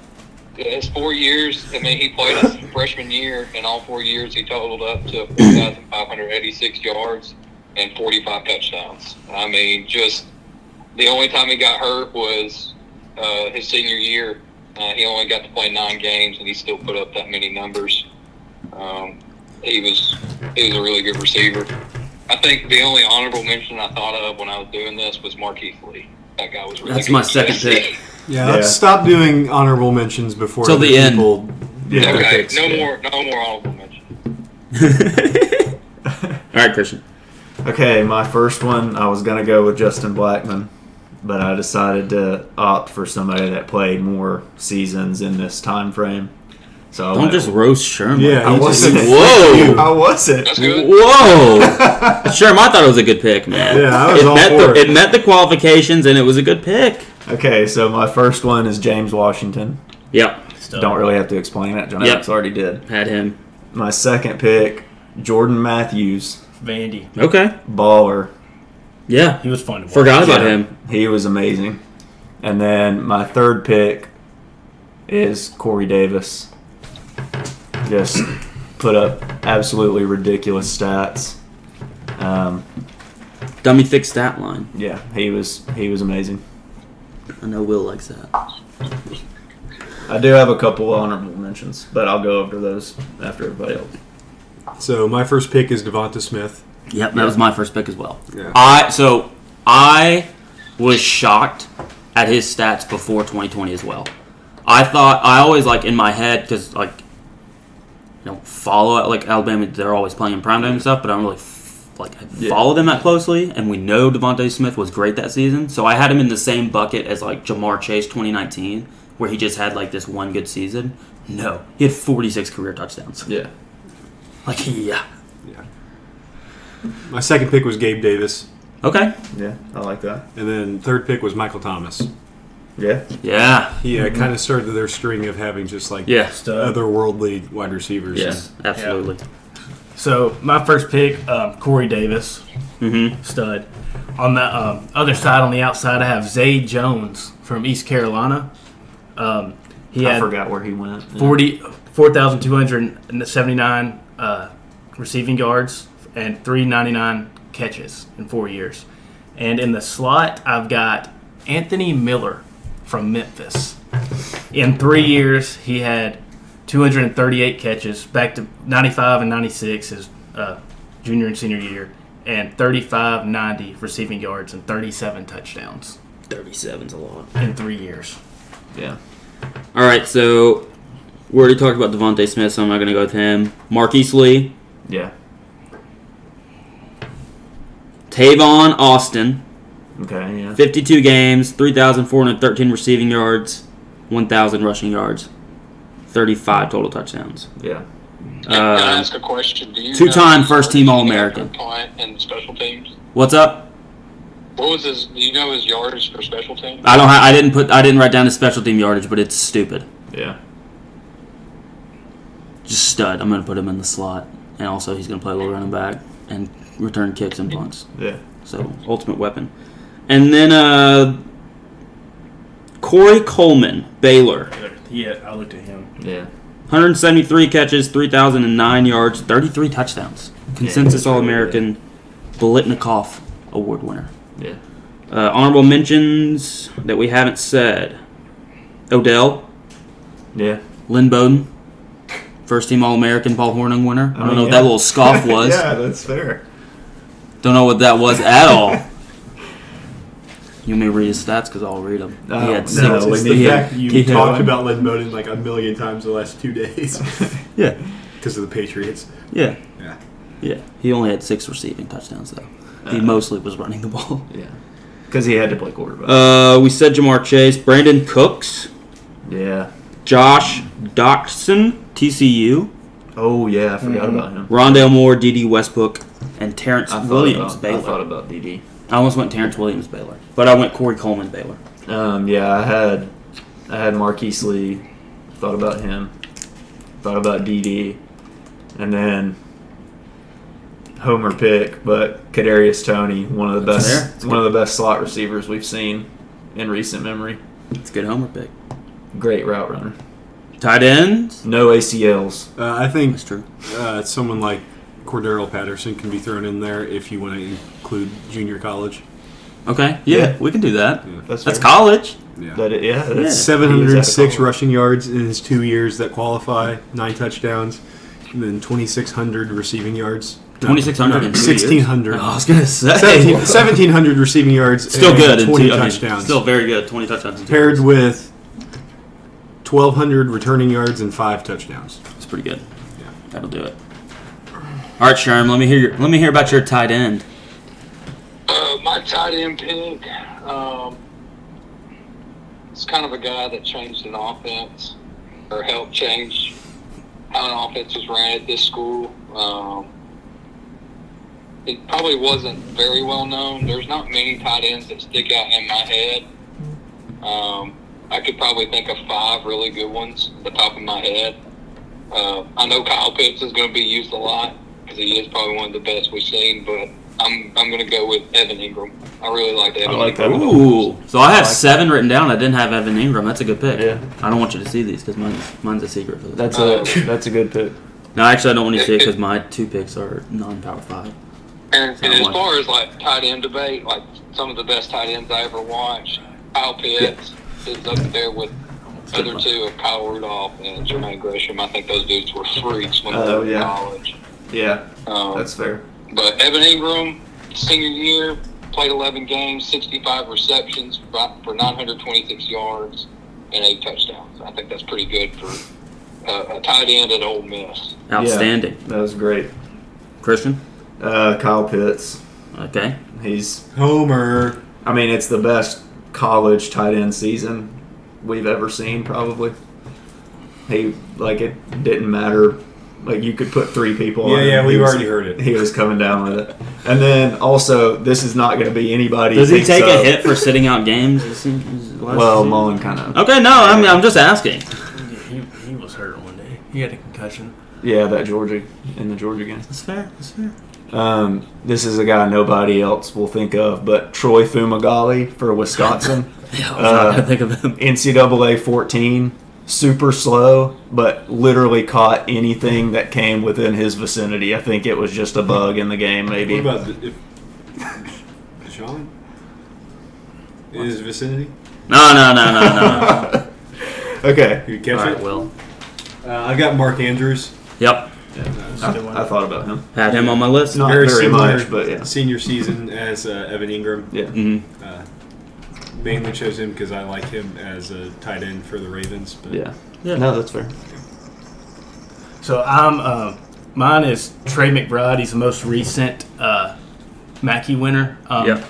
His 4 years, I mean, he played his freshman year, and all 4 years he totaled up to 4,586 yards and 45 touchdowns. I mean, just the only time he got hurt was his senior year. He only got to play 9 games, and he still put up that many numbers. He was a really good receiver. I think the only honorable mention I thought of when I was doing this was Marquise Lee. That guy was really That's good. my second pick. Yeah, let's stop doing honorable mentions before Till other the end. people. Yeah. Okay, picks. no more honorable mention. All right, Christian. Okay, my first one, I was going to go with Justin Blackman, but I decided to opt for somebody that played more seasons in this time frame. So I Don't went- just roast Sherman. Yeah, I he wasn't. Whoa. I wasn't. That's good. Whoa. Sherman, I thought it was a good pick, man. Yeah, I was all for it. It met the qualifications, and it was a good pick. Okay, so my first one is James Washington. Yep. Don't really have to explain it. John Yep. Alex already did. Had him. My second pick, Jordan Matthews, Vandy. Okay. baller. Yeah. He was fun to watch. Forgot about Yeah, him. He was amazing. And then my third pick is Corey Davis. Just put up absolutely ridiculous stats. Dummy thick stat line. Yeah, he was amazing. I know Will likes that. I do have a couple honorable mentions, but I'll go over those after everybody else. So my first pick is Devonta Smith. Yep, that was my first pick as well. Yeah. I was shocked at his stats before 2020 as well. I always like in my head because follow it like Alabama. They're always playing in primetime and stuff, but I don't really follow them that closely. And we know Devontae Smith was great that season, so I had him in the same bucket as like Jamar Chase 2019, where he just had like this one good season. No, he had 46 career touchdowns. Yeah. Yeah. My second pick was Gabe Davis, Okay. Yeah, I like that. and then third pick was Michael Thomas. Yeah. Yeah. He kind of started their string of having just like Yeah. otherworldly wide receivers. Yes, absolutely. So my first pick, Corey Davis, Mm-hmm. stud. On the other side, on the outside, I have Zay Jones from East Carolina. He I had forgot where he went. 4,279 receiving yards and 399 catches in 4 years. And in the slot, I've got Anthony Miller from Memphis. In 3 years, he had 238 catches, back to 95 and 96 his junior and senior year, and 3,590 receiving yards and 37 touchdowns 37's a lot. in 3 years. Yeah. All right, so we already talked about Devontae Smith, so I'm not going to go with him. Marquise Lee, Yeah. Tavon Austin, Okay, yeah. 52 games, 3,413 receiving yards, 1,000 rushing yards, 35 total touchdowns. Yeah. Can I ask a question? Do you Two-time know first-team his All-American. Client and special teams. What's up? What was his? Do you know his yardage for special teams? I didn't write down his special team yardage, but it's stupid. Yeah. Just stud. I'm going to put him in the slot, and also he's going to play a little running back and return kicks and punts. Yeah. So, ultimate weapon. And then Corey Coleman, Baylor. Yeah, I looked at him. Yeah. 173 catches, 3,009 yards, 33 touchdowns. Consensus that's really All-American, Bolitnikoff Award winner. Yeah. Honorable mentions that we haven't said. Odell, Yeah. Lynn Bowden, first team All-American, Paul Hornung winner. I don't mean, know what yeah. that little scoff was. Yeah, that's fair. Don't know what that was at all. You want me to read his stats? Because I'll read them. Oh, he had no, six. we It's need- the he fact had, you he had- talked about Lynn Bowden like a million times the last 2 days Yeah. because of the Patriots. Yeah. Yeah. Yeah. He only had 6 receiving touchdowns, though. He mostly was running the ball. Yeah. Because he had to play quarterback. We said Jamar Chase, Brandon Cooks, Yeah. Josh Doxson, TCU, Oh, yeah, I forgot about him. Rondale Moore, D.D. Westbrook, and Terrence I Williams, thought Baylor. about DD. I almost went Terrence Williams, Baylor. But I went Corey Coleman, Baylor. Yeah, I had Marquise Lee. Thought about him. Thought about DD. And then homer pick, but Kadarius Toney, one of the That's best fair. one of the best slot receivers we've seen in recent memory. It's a good homer pick. Great route runner. Tight ends? No ACLs. I think That's true. someone like Cordero Patterson can be thrown in there if you want to include junior college. Okay. Yeah, Yeah. we can do that. That's That's fair. college. Yeah. That's 706 rushing yards in his 2 years that qualify, 9 touchdowns, and then 2,600 receiving yards. 2,600 in 2 years? 1,600. Oh, I was going to say. 1,700 receiving yards. Still and good. 20 I mean, touchdowns. still very good. 20 touchdowns in 2 paired years. with 1,200 returning yards and 5 touchdowns. It's pretty good. Yeah. That'll do it. All right, Sherm, let me hear about your tight end. My tight end pick, it's kind of a guy that changed an offense or helped change how an offense was ran at this school. It probably wasn't very well known. There's not many tight ends that stick out in my head. I could probably think of 5 really good ones at the top of my head. I know Kyle Pitts is going to be used a lot because he is probably one of the best we've seen, but I'm going to go with Evan Ingram. I really like Evan like Ingram. that. Ooh. So I have 7 written down. I didn't have Evan Ingram. That's a good pick. Yeah. I don't want you to see these because mine's a secret for this. That's a good pick. No, actually, I don't want you to see it because my 2 picks are non-power 5. And Not as one. far as like tight end debate, like some of the best tight ends I ever watched, Kyle Pitts is up there with good other one. 2 of Kyle Rudolph and Jermaine Gresham. I think those dudes were freaks when they Oh, were in yeah. college. Yeah, Um, that's fair. But Evan Ingram, senior year, played 11 games, 65 receptions for 926 yards and 8 touchdowns. I think that's pretty good for a tight end at Ole Miss. Outstanding. That was great. Christian? Kyle Pitts. Okay. He's Homer. I mean, it's the best college tight end season we've ever seen, probably. It didn't matter. Like, you could put 3 people on him. Yeah, we've He was- already heard it. He was coming down with it. And then, also, this is not going to be anybody. Does he thinks take a of- hit for sitting out games? Well, Mullen kind of. Okay, no, I'm just asking. He was hurt one day. He had a concussion. Yeah, that Georgia, in the Georgia game. That's fair. That's fair. This is a guy nobody else will think of, but Troy Fumagalli for Wisconsin. Yeah, I was not going to think of him. NCAA 14, super slow, but literally caught anything that came within his vicinity. I think it was just a bug in the game, maybe. What about Deshaun? In his vicinity? No. Okay. You catch All it? right, Will. I've got Mark Andrews. Yep. I thought about him. Had him on my list. Not Very very similar much, but yeah. senior season as Evan Ingram. Yeah. Mm-hmm. Mainly chose him because I like him as a tight end for the Ravens. But Yeah. Yeah. No, that's fair. So mine is Trey McBride. He's the most recent Mackey winner. Yep.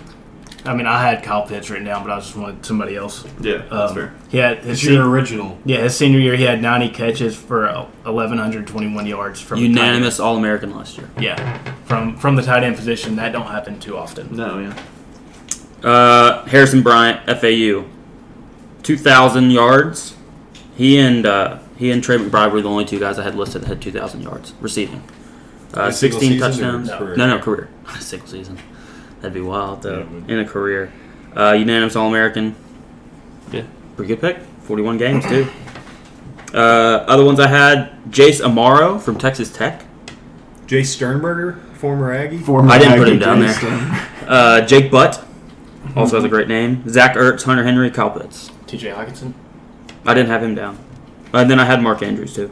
I mean, I had Kyle Pitts written down, but I just wanted somebody else. Yeah, that's fair. He had his it's your original. his senior year. He had 90 catches for 1,121 yards from Unanimous All-American last year. The tight end. Yeah, from the tight end position. That don't happen too often. No, yeah. Harrison Bryant, FAU, 2,000 yards. He and Trey McBride were the only 2 guys I had listed that had 2,000 yards receiving. A single 16 season touchdowns. or career? No, career. Single season. That'd be wild though. Yeah, it would. In a career, unanimous All-American. Yeah. Pretty good pick. 41 games too. Other ones I had, Jace Amaro from Texas Tech. Jay Sternberger, former Aggie. I didn't put him down there. Jake Butt also has a great name. Zach Ertz, Hunter Henry, Kyle Pitts. T.J. Hawkinson. I didn't have him down. And then I had Mark Andrews too.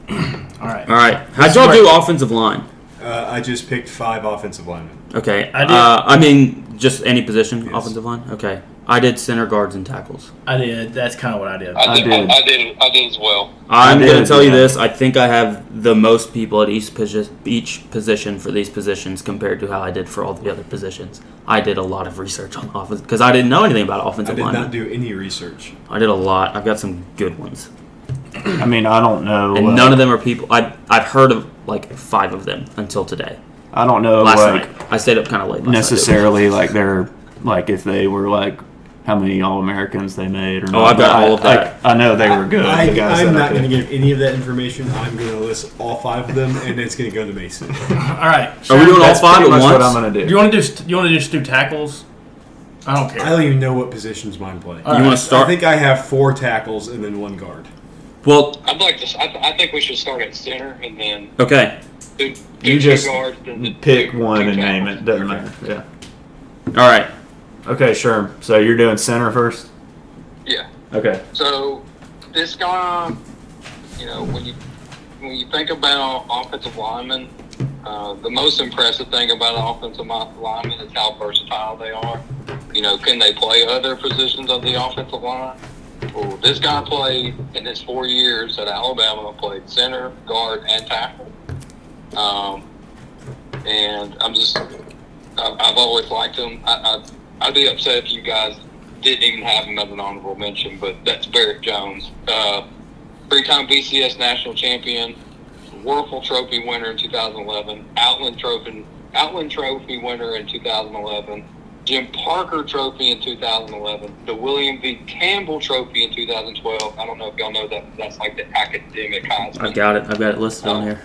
All right. All right. How'd y'all do offensive line? I just picked 5 offensive linemen. Okay. I did. I mean, just any position, Yes. offensive line? Okay. I did center, guards, and tackles. I did. That's kind of what I did. I did. did as well. I'm did, going to tell you yeah. this. I think I have the most people at each position for these positions compared to how I did for all the other positions. I did a lot of research on offense because I didn't know anything about I offensive did line. not do any research. I did a lot. I've got some good ones. I mean, I don't know. And none of them are people. I've heard of like 5 of them until today. I don't know, Last like, night. I stayed up kind of late last night. necessarily, like, they're, like, if they were, like, how many All-Americans they made or not. I've got But all of that. I know they were good. the guys I'm that not I going to picked. give any of that information. I'm going to list all 5 of them, and it's going to go to Mason. All right. Are we doing all That's 5 pretty at much once? what I'm going to Do do. you want to do? You want to just do tackles? I don't care. I don't even know what positions mine play. All You right. want to start? I think I have 4 tackles and then 1 guard. Well, I'd like to. I think we should start at center and then okay. do You 2 just guards. Then Pick two one and tackles. name it. Doesn't Okay. matter. Yeah. All right. Okay, sure. So you're doing center first? Yeah. Okay. So this guy, you know, when you think about offensive linemen, the most impressive thing about an offensive lineman is how versatile they are. You know, can they play other positions of the offensive line? Well, this guy played in his 4 years at Alabama, played center, guard, and tackle. And I've always liked him. I'd be upset if you guys didn't even have him as an honorable mention, but that's Barrett Jones. 3-time BCS national champion, Werfel Trophy winner in 2011, Outland Trophy winner in 2011, Jim Parker Trophy in 2011, the William V. Campbell Trophy in 2012. I don't know if y'all know that. That's like the academic Heisman. I've got it listed on here.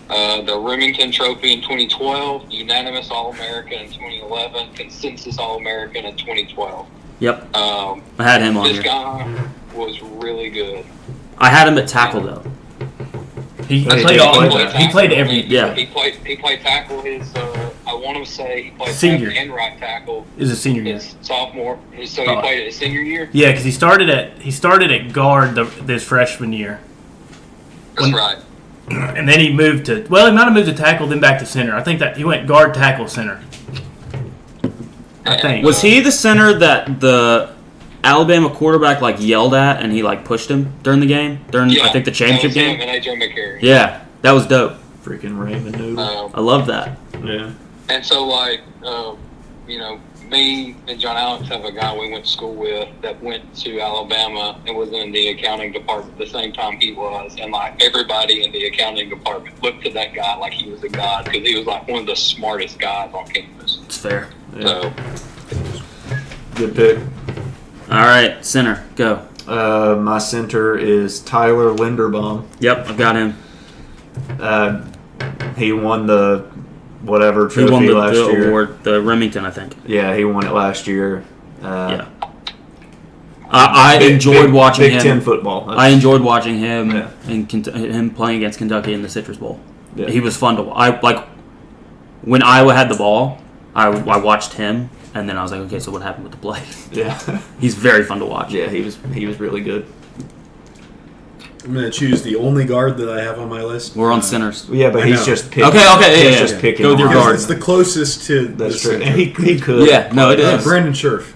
The Remington Trophy in 2012, unanimous All-American in 2011, consensus All-American in 2012. Yep. I had him on This here. guy was really good. I had him at tackle though. He Hey, played he all. played He played every. Yeah. He played tackle his. I want to say he played Senior. left and right tackle Is a senior year. his sophomore. So he Oh. played it his senior year. Yeah, because he started at guard this freshman year, That's When- right. and then he moved to. Well, he might have moved to tackle, then back to center. I think that he went guard, tackle, center. I think. Was he the center that the Alabama quarterback like yelled at and he like pushed him during the game? I think the championship that was him game? and AJ McCarry. Yeah. That was dope. Freaking Raymond Noodle. I love that. Yeah. And so, like, you know, me and John Alex have a guy we went to school with that went to Alabama and was in the accounting department the same time he was. And, like, everybody in the accounting department looked to that guy like he was a god because he was, like, one of the smartest guys on campus. It's fair. Yeah. So, Good pick. All right, center, go. My center is Tyler Linderbaum. Yep, I've got him. He won the whatever He trophy won the last year. award, the Remington, I think. Yeah, he won it last year. Yeah. I enjoyed watching Big him. Ten football. I enjoyed watching him Yeah. and him playing against Kentucky in the Citrus Bowl. Yeah. He was fun to watch. When Iowa had the ball, I watched him, and then I was like, okay, so what happened with the play? Yeah, He's very fun to watch. yeah, he was really good. I'm going to choose the only guard that I have on my list. We're on centers. Yeah, but I he's know. just picking. Okay, He's yeah, just yeah. picking. Go with your on- Because guard. it's the closest to That's the true. center. And he could. Yeah, no, it is. Brandon Scherf,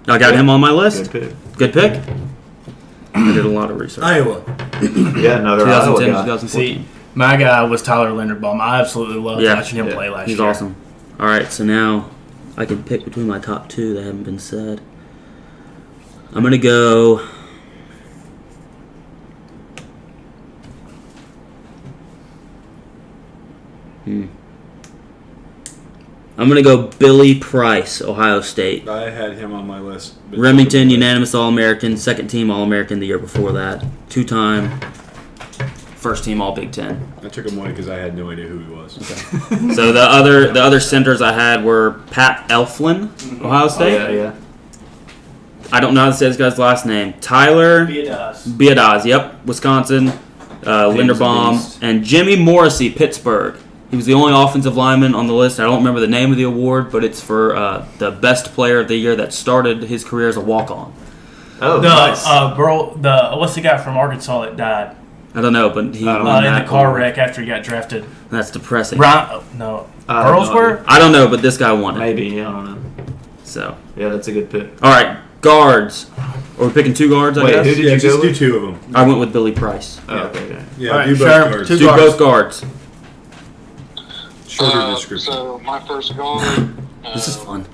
I got him on my list. Good pick. Good pick. I did a lot of research. Iowa. Yeah, another Iowa 2010, guy. 2014. See, my guy was Tyler Linderbaum. I absolutely loved watching him play last He's year. awesome. All right, so now I can pick between my top 2 that haven't been said. I'm going to go... I'm going to go Billy Price, Ohio State. I had him on my list. Remington, unanimous All-American, second team All-American the year before that. 2-time first team All-Big Ten. I took him away because I had no idea who he was. So the other centers I had were Pat Elflin, Ohio State. Yeah, yeah. I don't know how to say this guy's last name. Tyler Biadasz. Yep, Wisconsin. Linderbaum beast. and Jimmy Morrissey, Pittsburgh. He was the only offensive lineman on the list. I don't remember the name of the award, but it's for the best player of the year that started his career as a walk-on. Oh, Nice. nice. What's the guy from Arkansas that died I don't know, but he won in that the car award. wreck after he got drafted? That's depressing. No. I have no Burlsworth? I don't know, but this guy won it. Maybe, yeah, I don't know. So, Yeah, that's a good pick. all right, guards. Are we picking two guards? I Wait, guess. who did Yeah, you just go do with? 2 of them. I went with Billy Price. Oh, okay. Yeah, All right, do both Sherm, guards. two Do guards. both guards. Shorter description. So my first guard. This is fun.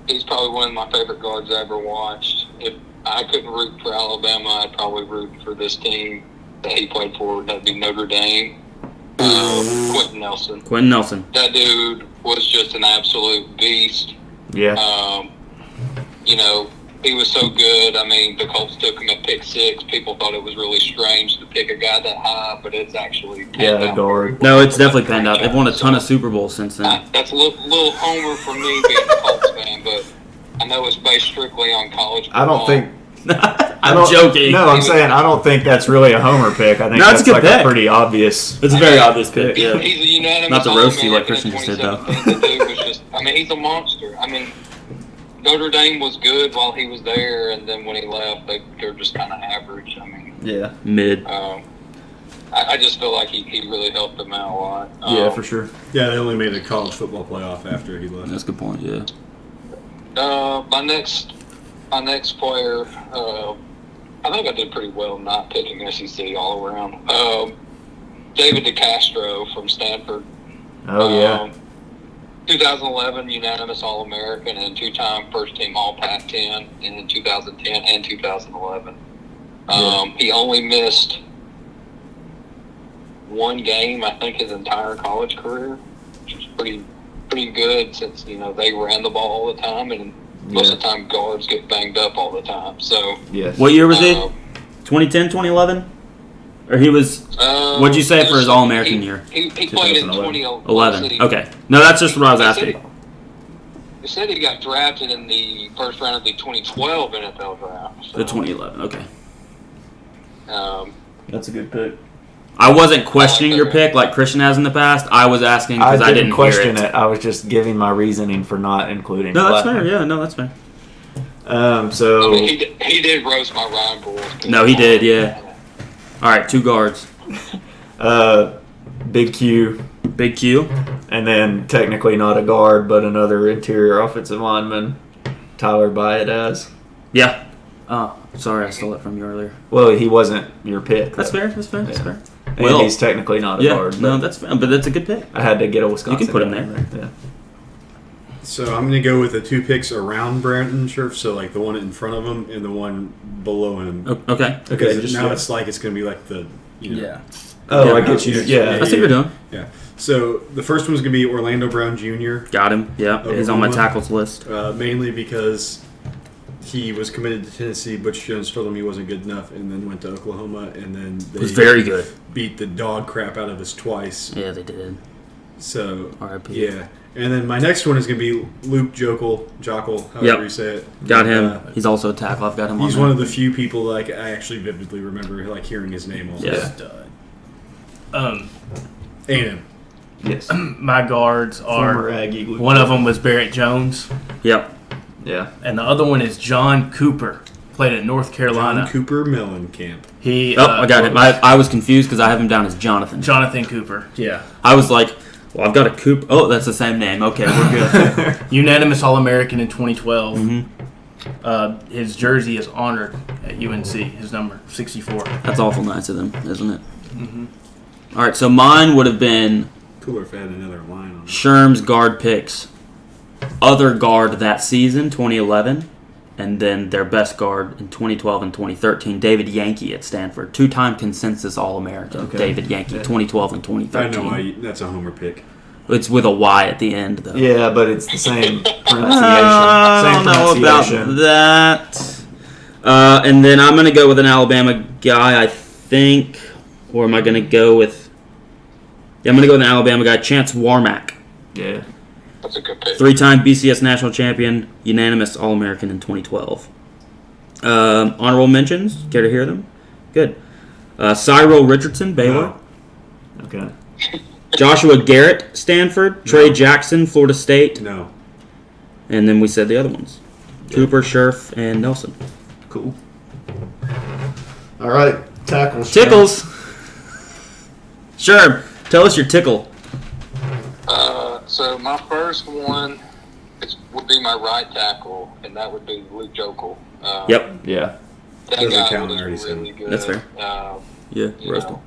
He's probably one of my favorite guards I ever watched. If I couldn't root for Alabama, I'd probably root for this team that he played for. That'd be Notre Dame. Quentin Nelson. Quentin Nelson. That dude was just an absolute beast. Yeah. You know, he was so good. I mean, the Colts took him at pick 6. People thought it was really strange to pick a guy that high, but it's actually panned Yeah, out guard. very well No, it's for that definitely panned out. They've won a ton of franchise. Super Bowls since then. That's a little homer for me being a Colts fan, but I know it's based strictly on college football. I don't think. I'm don't- joking. No, I'm saying I don't think that's really a homer pick. I think No, it's a that's good like pick. a pretty obvious. It's a very obvious pick. Yeah. He's a unanimous Not the roasty All-American like Christian in just did, though. 2017. The dude was just, I mean, he's a monster. I mean, Notre Dame was good while he was there, and then when he left, they're just kind of average. I mean, Yeah. Mid. I just feel like he really helped them out a lot. Yeah, for sure. Yeah, they only made the college football playoff after he left. That's a good point, yeah. My next player, I think I did pretty well not picking SEC all around. David DeCastro from Stanford. Oh yeah. 2011 unanimous All-American and 2-time first-team All-Pac-10 in 2010 and 2011. He only missed one game, I think, his entire college career, which was pretty good since, you know, they ran the ball all the time, and most of the time guards get banged up all the time. So, Yes. What year was it? 2010, 2011? Or he was... What'd you say for his All-American year? He played in 2011. 11. Okay. No, that's just what I was asking. They said he got drafted in the first round of the 2012 NFL draft. So, The 2011, okay. That's a good pick. I wasn't questioning your pick like Christian has in the past. I was asking because I didn't question hear it. I was just giving my reasoning for not including. No, that's Blackman. fair. Yeah, no, that's fair. So I mean, he did roast my Ryan Bulls. No, he did, yeah. All right, two guards. Big Q, Big Q. and then technically not a guard, but another interior offensive lineman, Tyler Biadasz. Yeah. Oh, sorry, I stole it from you earlier. Well, he wasn't your pick. That's though. fair. That's fair. That's Yeah. fair. And Well, he's technically not a Yeah, guard. no, but that's fair, but that's a good pick. I had to get a Wisconsin. put him guy there. Yeah. So I'm going to go with the 2 picks around Brandon Scherf, so like the one in front of him and the one below him. Okay. Because just now yeah. it's like it's going to be like the, you know. Yeah. Oh, Yeah, I get you. Yeah. That's what you're doing. Yeah. So the first one's going to be Orlando Brown Jr., Got him. Yeah, he's on my Oklahoma. tackles list. Mainly because he was committed to Tennessee. Butch Jones told him he wasn't good enough and then went to Oklahoma, and then It they was very good. beat the dog crap out of us twice. Yeah, they did. So, R.I.P. yeah. And then my next one is going to be Luke Jokel, however Yep. you say it. Got him. He's also a tackle. I've got him He's on one there. of the few people like I actually vividly remember like hearing his name on. Yeah. A&M. Yes. My guards Former are Aggie. Luke one of them was Barrett Jones, Yep. Yeah. and the other one is John Cooper. Played at North Carolina. John Cooper Mellencamp. He. Oh, I got him. I was confused because I have him down as Jonathan. Jonathan Cooper. Yeah. I was like, well, I've got a Coop. Oh, that's the same name. Okay, we're good. Unanimous All-American in 2012. Mhm. His jersey is honored at UNC. His number 64. That's awful nice of them, isn't it? All right, so mine would have been Cooler if I had another line on it. Sherm's guard picks. Other guard that season, 2011, and then their best guard in 2012 and 2013, David Yankee at Stanford. 2-time consensus All-American, Okay. David Yankee, Yeah. 2012 and I 2013. know why that's a homer pick. It's with a Y at the end, though. Yeah, but it's the same pronunciation. I Same don't know about pronunciation. that. And then I'm going to go with an Alabama guy, I think. Or am I going to go with... Yeah, I'm going to go with an Alabama guy, Chance Warmack. Yeah. That's a good pick. 3-time BCS national champion, unanimous All-American in 2012. Honorable mentions. Care to hear them? Good. Cyril Richardson, Baylor. Okay. Joshua Garrett, Stanford. Trey Jackson, Florida State. No. And then we said the other ones. Cooper, Scherf, and Nelson. Cool. All right. Tackles. Tickles. Sure. Tell us your tickle. So my first one would be my right tackle, and that would be Luke Jokel. Yep. Yeah. That Doesn't guy count, was I already said. really good. That's fair. Yeah, You roast know,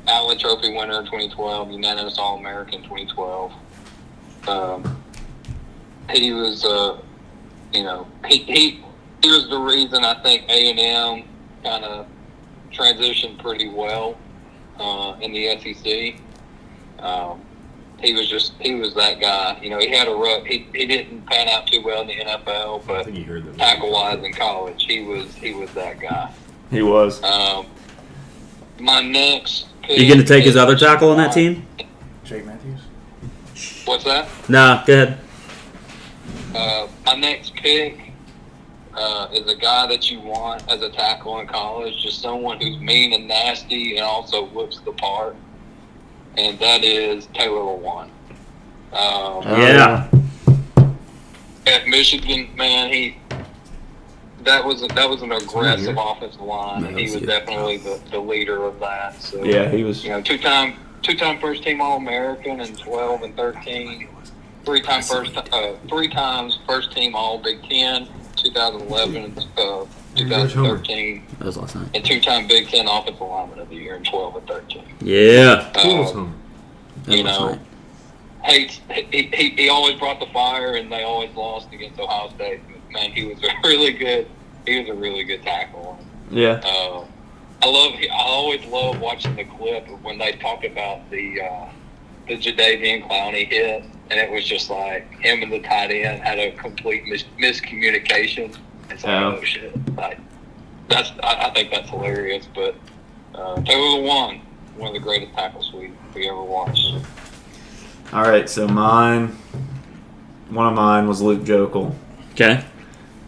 Allen Trophy winner in 2012, unanimous All-American 2012. He was, he was the reason I think A&M kind of transitioned pretty well in the SEC. He was that guy. You know, he had a rough. He didn't pan out too well in the NFL, I but think you heard that. tackle-wise in college, he was that guy. He was. My next pick You going to take his is- other tackle on that team? Jake Matthews. What's that? Nah, go ahead. My next pick is a guy that you want as a tackle in college, just someone who's mean and nasty and also looks the part, and that is Taylor Lewan. Yeah. At Michigan, man, that was an aggressive offensive line, and he was definitely the leader of that. So Yeah, he was. you know, two-time first team All-American in 12 and 13. Three times first team All Big Ten, 2011 and 2013, That was last night. and two-time Big Ten Offensive Lineman of the Year in 12 and 13. Yeah. Cool's home. That You was know, last night. he always brought the fire, and they always lost against Ohio State. But, man, he was a really good tackle. Yeah. I always love watching the clip of when they talk about the Jadeveon Clowney hit, and it was just like him and the tight end had a complete miscommunication. It's like, oh shit! Like I think that's hilarious. But Taylor Lewan, one of the greatest tackles we ever watched. All right. So one of mine was Luke Jokel, Okay.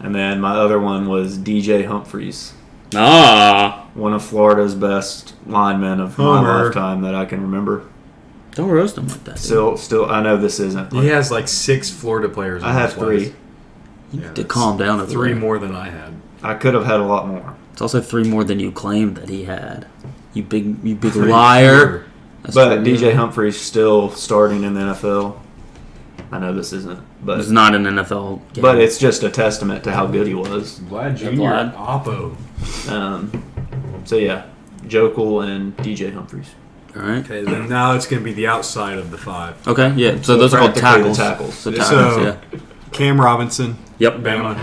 and then my other one was DJ Humphreys, one of Florida's best linemen of my Homer. lifetime that I can remember. Don't roast him like that. dude. Still, I know this isn't. He has like 6 Florida players. I on have his 3. list. You Yeah, need to that's calm down over 3 there. more than I had. I could have had a lot more. It's also 3 more than you claimed that he had. You big 3 liar. fewer. That's But true. DJ Humphreys still starting in the NFL. I know this isn't, but It's not an NFL game. but it's just a testament to how good he was. Vlad Jr. Vlad. Oppo. So yeah, Jokel and DJ Humphreys. All right. Okay, then now it's going to be the outside of the 5. Okay, yeah. So those are called practically the tackles. tackles. So So- tackles, yeah. Cam Robinson, Yep. Bama.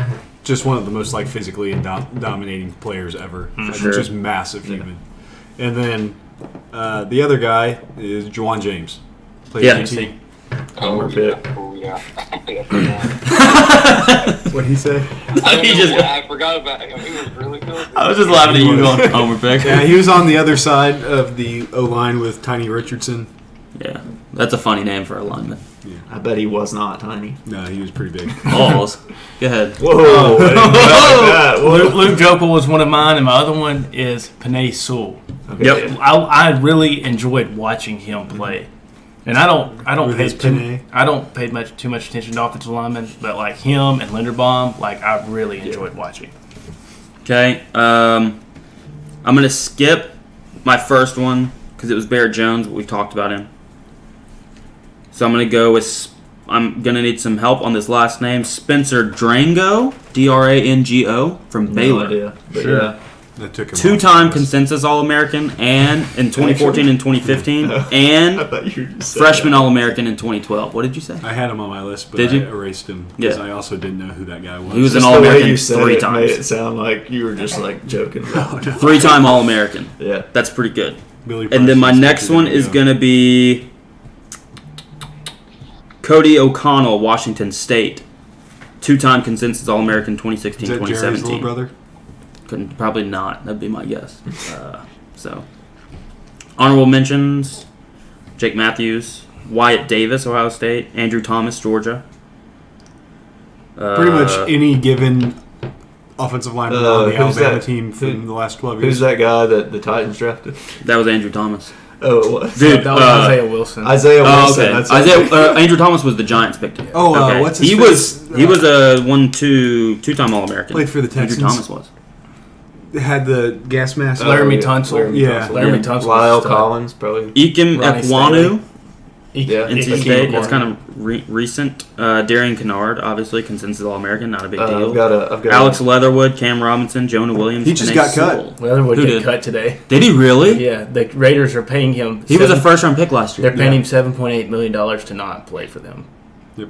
Just one of the most physically dominating players ever. sure. Just massive human. And then the other guy is Juwan James. Played Yeah. UT. Homer pick. Oh yeah. What'd he say? I forgot about him. He was really good. I was just laughing at you going Homer pick. Yeah, he was on the other side of the O-line with Tiny Richardson. Yeah, that's a funny name for a lineman. I bet he was not tiny. No, he was pretty big. Balls. Go ahead. Whoa! I didn't know that. Whoa. Luke Jokel was one of mine, and my other one is Panay Sewell. Okay, Yep. yeah. I really enjoyed watching him play, and I don't With pay his Panay? too much attention to offensive linemen, but like him and Linderbaum, like I really enjoyed watching. Okay. I'm gonna skip my first one because it was Barrett Jones. But we talked about him. So I'm I'm gonna need some help on this last name, Spencer Drango, Drango from No Baylor. idea, but Sure. yeah. That took him Two-time off. consensus All-American, and in 2014 and 2015, I and thought you were just saying freshman that. All-American in 2012. What did you say? I had him on my list, but Did I you? erased him because Yeah. I also didn't know who that guy was. He was an Just the way All-American you said 3 it made it times. sound like you were just like joking. Three-time All-American. Yeah. That's pretty good. Billy And then my Price next was one is going to be Cody O'Connell, Washington State. Two-time consensus All-American Is that Jerry's little 2016-2017. brother? Couldn't, probably not. That'd be my guess. So, honorable mentions: Jake Matthews, Wyatt Davis, Ohio State, Andrew Thomas, Georgia. Pretty much any given offensive lineman on the who's Alabama that? team from the last 12 years. Who's that guy that the Titans drafted? That was Andrew Thomas. Oh, it was. Dude, That was Isaiah Wilson. Isaiah Oh, Wilson. okay. That's Andrew Thomas was the Giants pick. Oh, Okay. what's his he face? was he was a two-time All-American. Played for the Andrew Texans. Thomas was. Had the gas mask. Laramie yeah. Tunsil. Yeah. Laramie Yeah. Tunsil. Lyle Collins, probably. Ikem Ronnie Ekwonu, Yeah. NC Hakeem State. That's Ekwonu. kind of recent. Darian Kennard, obviously consensus All-American, not a big deal. I've got Alex Leatherwood, Cam Robinson, Jonah Williams. He just Penei got cut. Sewell. Leatherwood Who get did? cut today. Did he really? Yeah, the Raiders are paying him. He was a first-round pick last year. They're paying him $7.8 million to not play for them. I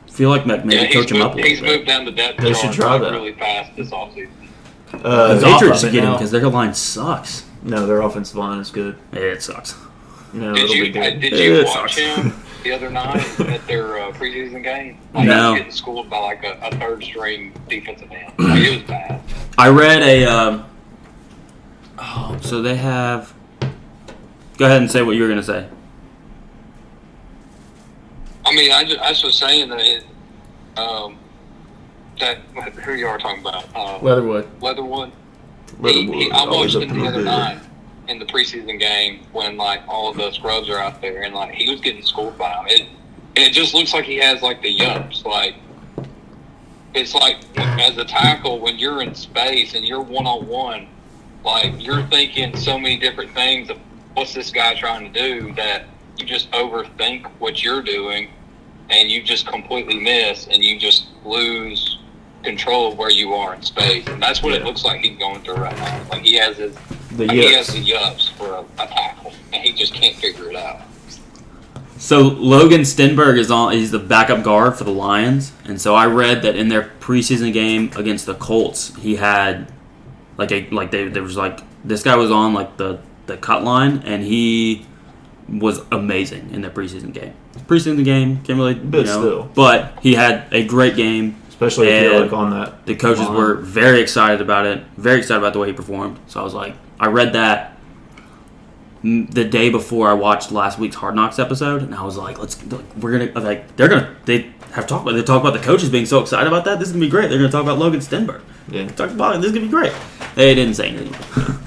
feel like maybe Yeah, coach him up a he's little bit. moved down the depth They should chart try like that. really fast this offseason. The He's off Patriots of should it get him now. because their line sucks. No, their offensive line is good. It sucks. No, Did it'll you be good. did you It watch sucks. him the other night at their preseason game? Like, No. he was getting schooled by like a third string defensive end. Like, it was bad. I read a. So they have. Go ahead and say what you were gonna say. I mean, I just was saying that that who you are talking about, Leatherwood. Leatherwood. Leatherwood, I always watched up him to the no other good. night in the preseason game when like all of the scrubs are out there, and like he was getting schooled by him. It just looks like he has like the yumps. Like it's like as a tackle when you're in space and you're 1-on-1, like you're thinking so many different things of what's this guy trying to do that you just overthink what you're doing, and you just completely miss, and you just lose control of where you are in space. And that's what it looks like he's going through right now. Like he has his he has the yups for a tackle, and he just can't figure it out. So Logan Stenberg he's the backup guard for the Lions, and so I read that in their preseason game against the Colts, he had there was this guy was on like the cut line, and he was amazing in their preseason game. Preseason game, can't really, But still. but he had a great game. Especially if you're And like on that. The coaches line. were very excited about it, very excited about the way he performed. So I was like, I read that the day before I watched last week's Hard Knocks episode, and I was like, they talk about the coaches being so excited about that. This is gonna be great. They're gonna talk about Logan Stenberg. Yeah. Talk about it. This is gonna be great. They didn't say anything.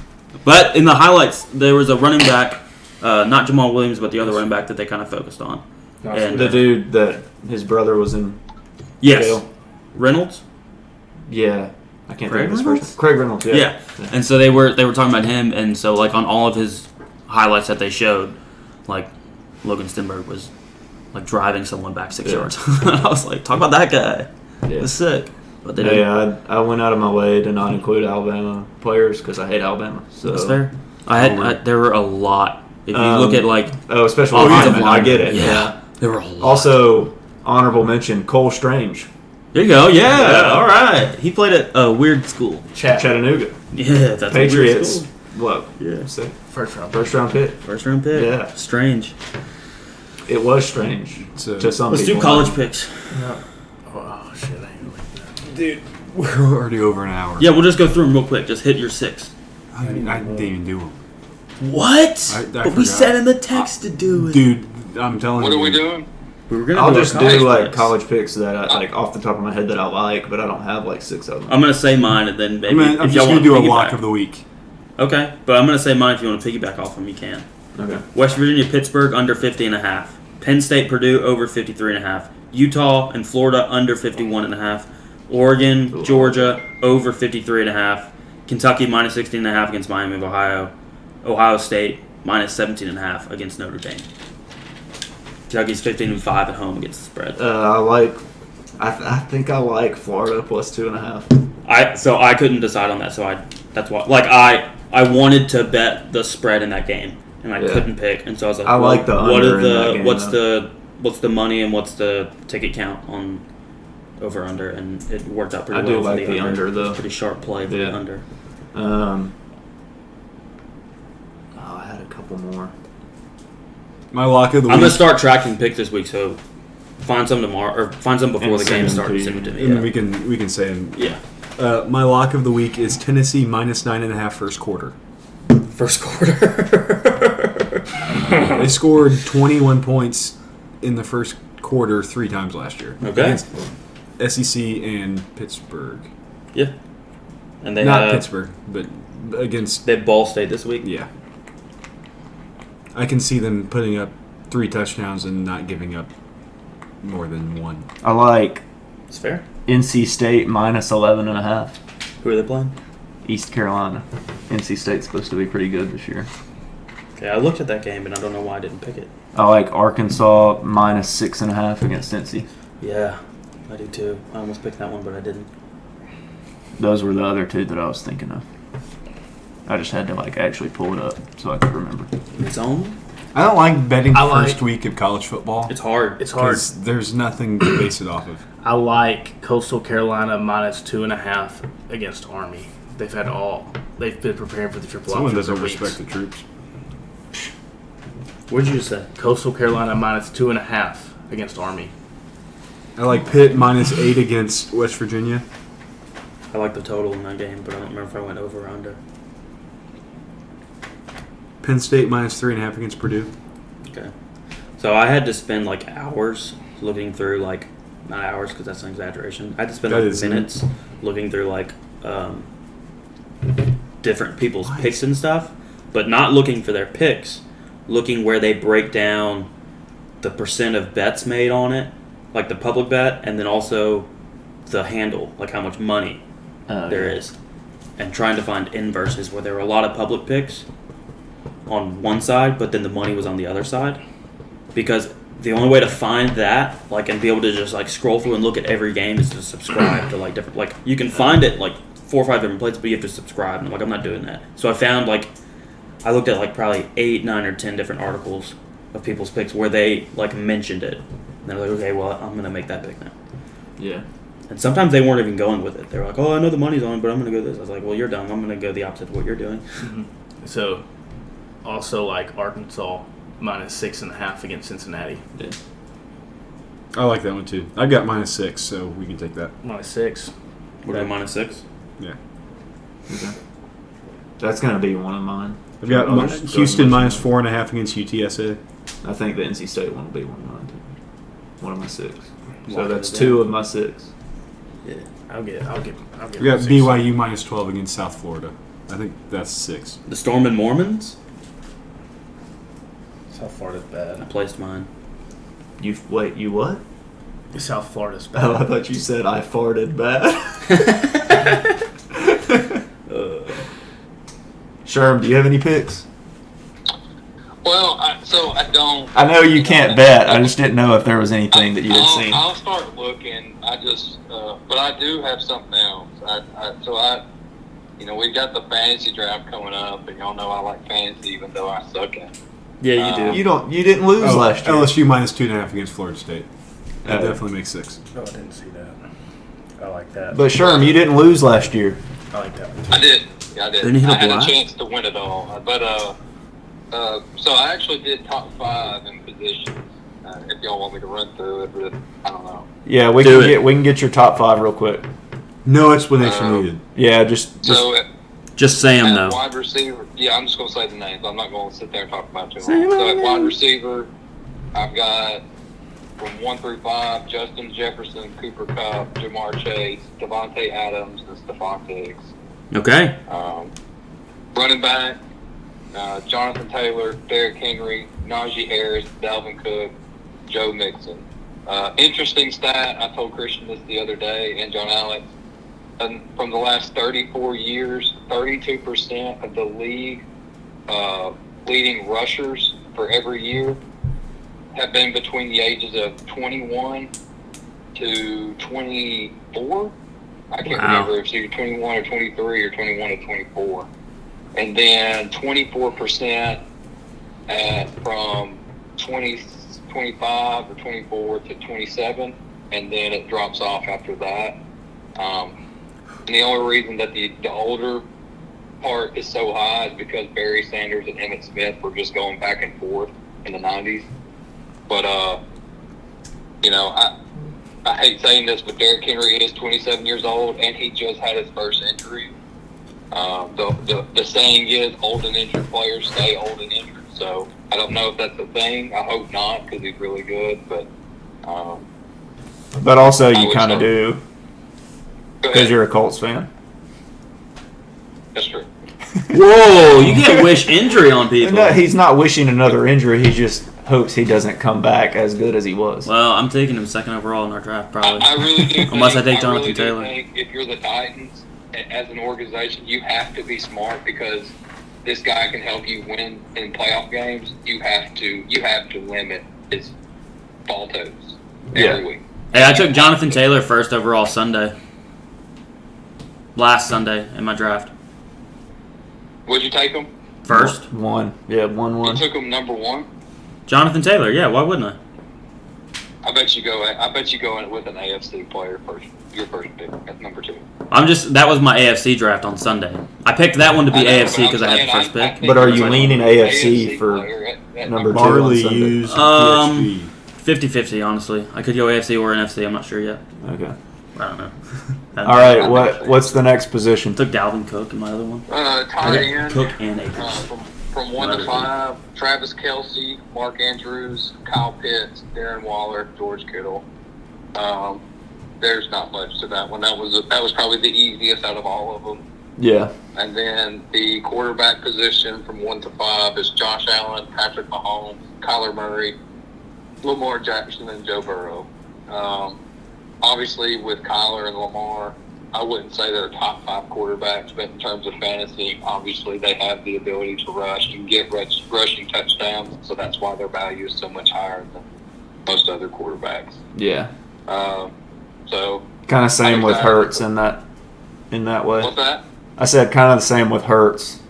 But in the highlights, there was a running back, not Jamal Williams, but the other running back that they kind of focused on. And The dude that his brother was in yes, jail. Reynolds. Yeah. I can't Craig think of his Reynolds? first. Craig Reynolds, Yeah. And so they were talking about him, and so like on all of his highlights that they showed, like Logan Stenberg was like driving someone back 6 yards. I was like, talk about that guy. Yeah. It's sick. But they didn't. Yeah, I went out of my way to not include Alabama players because I hate Alabama. So That's fair. There were a lot. If you look at like especially offensive linemen, I linemen, get it. Yeah, there were a lot. Also, honorable mention Cole Strange, there you go. Yeah, all right. He played at a weird school. Chattanooga Yeah, that's a weird Patriots. school. What? Yeah, Say, First round. first round pick. first round pick. Yeah. Strange. It was strange So- to some Let's do people. college picks. Oh, shit. I ain't like that. Dude, we're already over an hour. Yeah, we'll just go through them real quick. Just hit your 6. I didn't even do them. What? I But we forgot. said in the text to do it. Dude, I'm telling What you. are we doing? We were gonna I'll do our just college do like picks. college picks that I like off the top of my head that I like, but I don't have like 6 of them. I'm gonna say mine, and then maybe I'm if just y'all going want to do a piggyback. lock of the week. Okay, but I'm gonna say mine. If you want to piggyback off them, you can. Okay. West Virginia, Pittsburgh under 50.5. Penn State, Purdue over 53.5. Utah and Florida under 51.5. Oregon, Georgia over 53.5. Kentucky minus 16.5 against Miami of Ohio. Ohio State minus 17.5 against Notre Dame. Kentucky's 15-5 at home against the spread. I think I like Florida plus 2.5. So I couldn't decide on that. So that's why I wanted to bet the spread in that game, and I couldn't pick. And so I was like, I like the what under are in that game, what's the money and what's the ticket count on over under, and it worked out pretty I well. do for like the under, though. Pretty sharp play for Yeah. the under. I had a couple more. My lock of the I'm week. gonna start tracking picks this week, so find some tomorrow or find some before And the send game them starts. to Send you. them to And me. we can say them. Yeah. My lock of the week is Tennessee minus 9.5 first quarter. First quarter. They scored 21 points in the first quarter 3 times last year. Okay. Against SEC and Pittsburgh. Yeah. And they Not have Pittsburgh, but against. They have Ball State this week. Yeah. I can see them putting up 3 touchdowns and not giving up more than 1. I like It's fair. NC State minus 11.5. Who are they playing? East Carolina. NC State's supposed to be pretty good this year. Okay, I looked at that game, and I don't know why I didn't pick it. I like Arkansas minus 6.5 against NC. Yeah, I do too. I almost picked that one, but I didn't. Those were the other 2 that I was thinking of. I just had to actually pull it up so I could remember. Its own? I don't like betting the I like- first week of college football. It's hard. It's hard. Because there's nothing to base it off of. I like Coastal Carolina minus 2.5 against Army. They've been preparing for the triple Someone option doesn't for weeks. respect the troops. What did you just say? Coastal Carolina minus 2.5 against Army. I like Pitt minus 8 against West Virginia. I like the total in that game, but I don't remember if I went over or under. Penn State minus 3.5 against Purdue. Okay. So I had to spend hours looking through not hours because that's an exaggeration. I had to spend That is minutes looking through different people's picks and stuff, but not looking for their picks, looking where they break down the percent of bets made on it, like the public bet, and then also the handle, like how much money there is, and trying to find inverses where there were a lot of public picks on one side, but then the money was on the other side. Because the only way to find that, and be able to just scroll through and look at every game is to subscribe to different. You can find it 4 or 5 different places, but you have to subscribe. And I'm not doing that. So I found I looked at probably 8, 9, or 10 different articles of people's picks where they mentioned it. And they're like, okay, well, I'm gonna make that pick now. Yeah. And sometimes they weren't even going with it. They were like, oh, I know the money's on, but I'm gonna go this. I was like, well, you're dumb. I'm gonna go the opposite of what you're doing. So, also Arkansas minus 6.5 against Cincinnati. Yeah. I like that one too. I got minus 6, so we can take that. Minus 6. We're going -6. Yeah. Okay. That's going to be one of mine. I've got Others Houston don't minus mention 4.5 against UTSA. I think the NC State one will be one of mine too. One of my 6. So Lock that's it 2 down. of my 6. Yeah. I'll get. We got 6. BYU minus 12 against South Florida. I think that's 6. The Storm and Mormons? South Florida's I bad. placed mine. You what? South Florida's Oh, I bad. thought you said I farted bad. Sherm, do you have any picks? Well, I don't. I know you can't bet. I just didn't know if there was anything that you had seen. I'll start looking. But I do have something else. We've got the fantasy draft coming up, and y'all know I like fantasy, even though I suck at it. Yeah, you do. You didn't lose last year. LSU minus 2.5 against Florida State. That Oh. definitely makes 6. Oh, I didn't see that. I like that. But Sherm, you didn't lose last year. I like that one too. I did. Yeah, I did. Didn't he hit a I had block? a chance to win it all. So I actually did top 5 in positions. If y'all want me to run through it, but I don't know. Yeah, we Do can it. we can get your top 5 real quick. No explanation needed. Yeah, just So Just say them, at though. wide receiver, yeah, I'm just going to say the names. I'm not going to sit there and talk about too Say long. my So at wide name. receiver, I've got from 1 through 5, Justin Jefferson, Cooper Kupp, Jamar Chase, Devontae Adams, and Stephon Diggs. Okay. Running back, Jonathan Taylor, Derrick Henry, Najee Harris, Dalvin Cook, Joe Mixon. Interesting stat, I told Christian this the other day, and John Alex. And from the last 34 years, 32% of the league leading rushers for every year have been between the ages of 21 to 24. I can't Wow. remember if it's either 21 or 23 or 21 to 24. And then 24% from 25 or 24 to 27, and then it drops off after that. And the only reason that the older part is so high is because Barry Sanders and Emmitt Smith were just going back and forth in the 90s. But, I hate saying this, but Derrick Henry is 27 years old, and he just had his first injury. The saying is old and injured players stay old and injured. So I don't know if that's a thing. I hope not, because he's really good. But But also I you would kind of say- do go because ahead. you're a Colts fan. Whoa, you can't wish injury on people. No, he's not wishing another injury. He just hopes he doesn't come back as good as he was. Well, I'm taking him second overall in our draft, probably. I really do. Unless I take I Jonathan really do Taylor. think if you're the Titans, as an organization, you have to be smart because this guy can help you win in playoff games. You have to limit his ball toes every week. Hey, I took Jonathan Taylor first overall Sunday. Last Sunday in my draft. Would you take him? First. 1. Yeah, 1-1. You took him number 1. Jonathan Taylor, yeah, why wouldn't I? I bet you go in with an AFC player first. Your first pick at number 2. That was my AFC draft on Sunday. I picked that one to be I know, AFC but I'm because I had the saying, first I pick. think But are you're you right. leaning AFC for player at number 2 Barley on Sunday? used Um, PXP. 50-50, honestly. I could go AFC or NFC, I'm not sure yet. Okay. I don't know. All right, what's the next position? Took Dalvin Cook in my other one. Tight end. Cook and Akers. From 1 to 5, Travis Kelce, Mark Andrews, Kyle Pitts, Darren Waller, George Kittle. There's not much to that one. That was probably the easiest out of all of them. Yeah. And then the quarterback position from 1 to 5 is Josh Allen, Patrick Mahomes, Kyler Murray, Lamar Jackson, and Joe Burrow. Obviously, with Kyler and Lamar, I wouldn't say they're top 5 quarterbacks, but in terms of fantasy, obviously they have the ability to rush and get rushing touchdowns, so that's why their value is so much higher than most other quarterbacks. Yeah. So Kind of same with Hurts in that way. what's that? I said kind of the same with Hurts.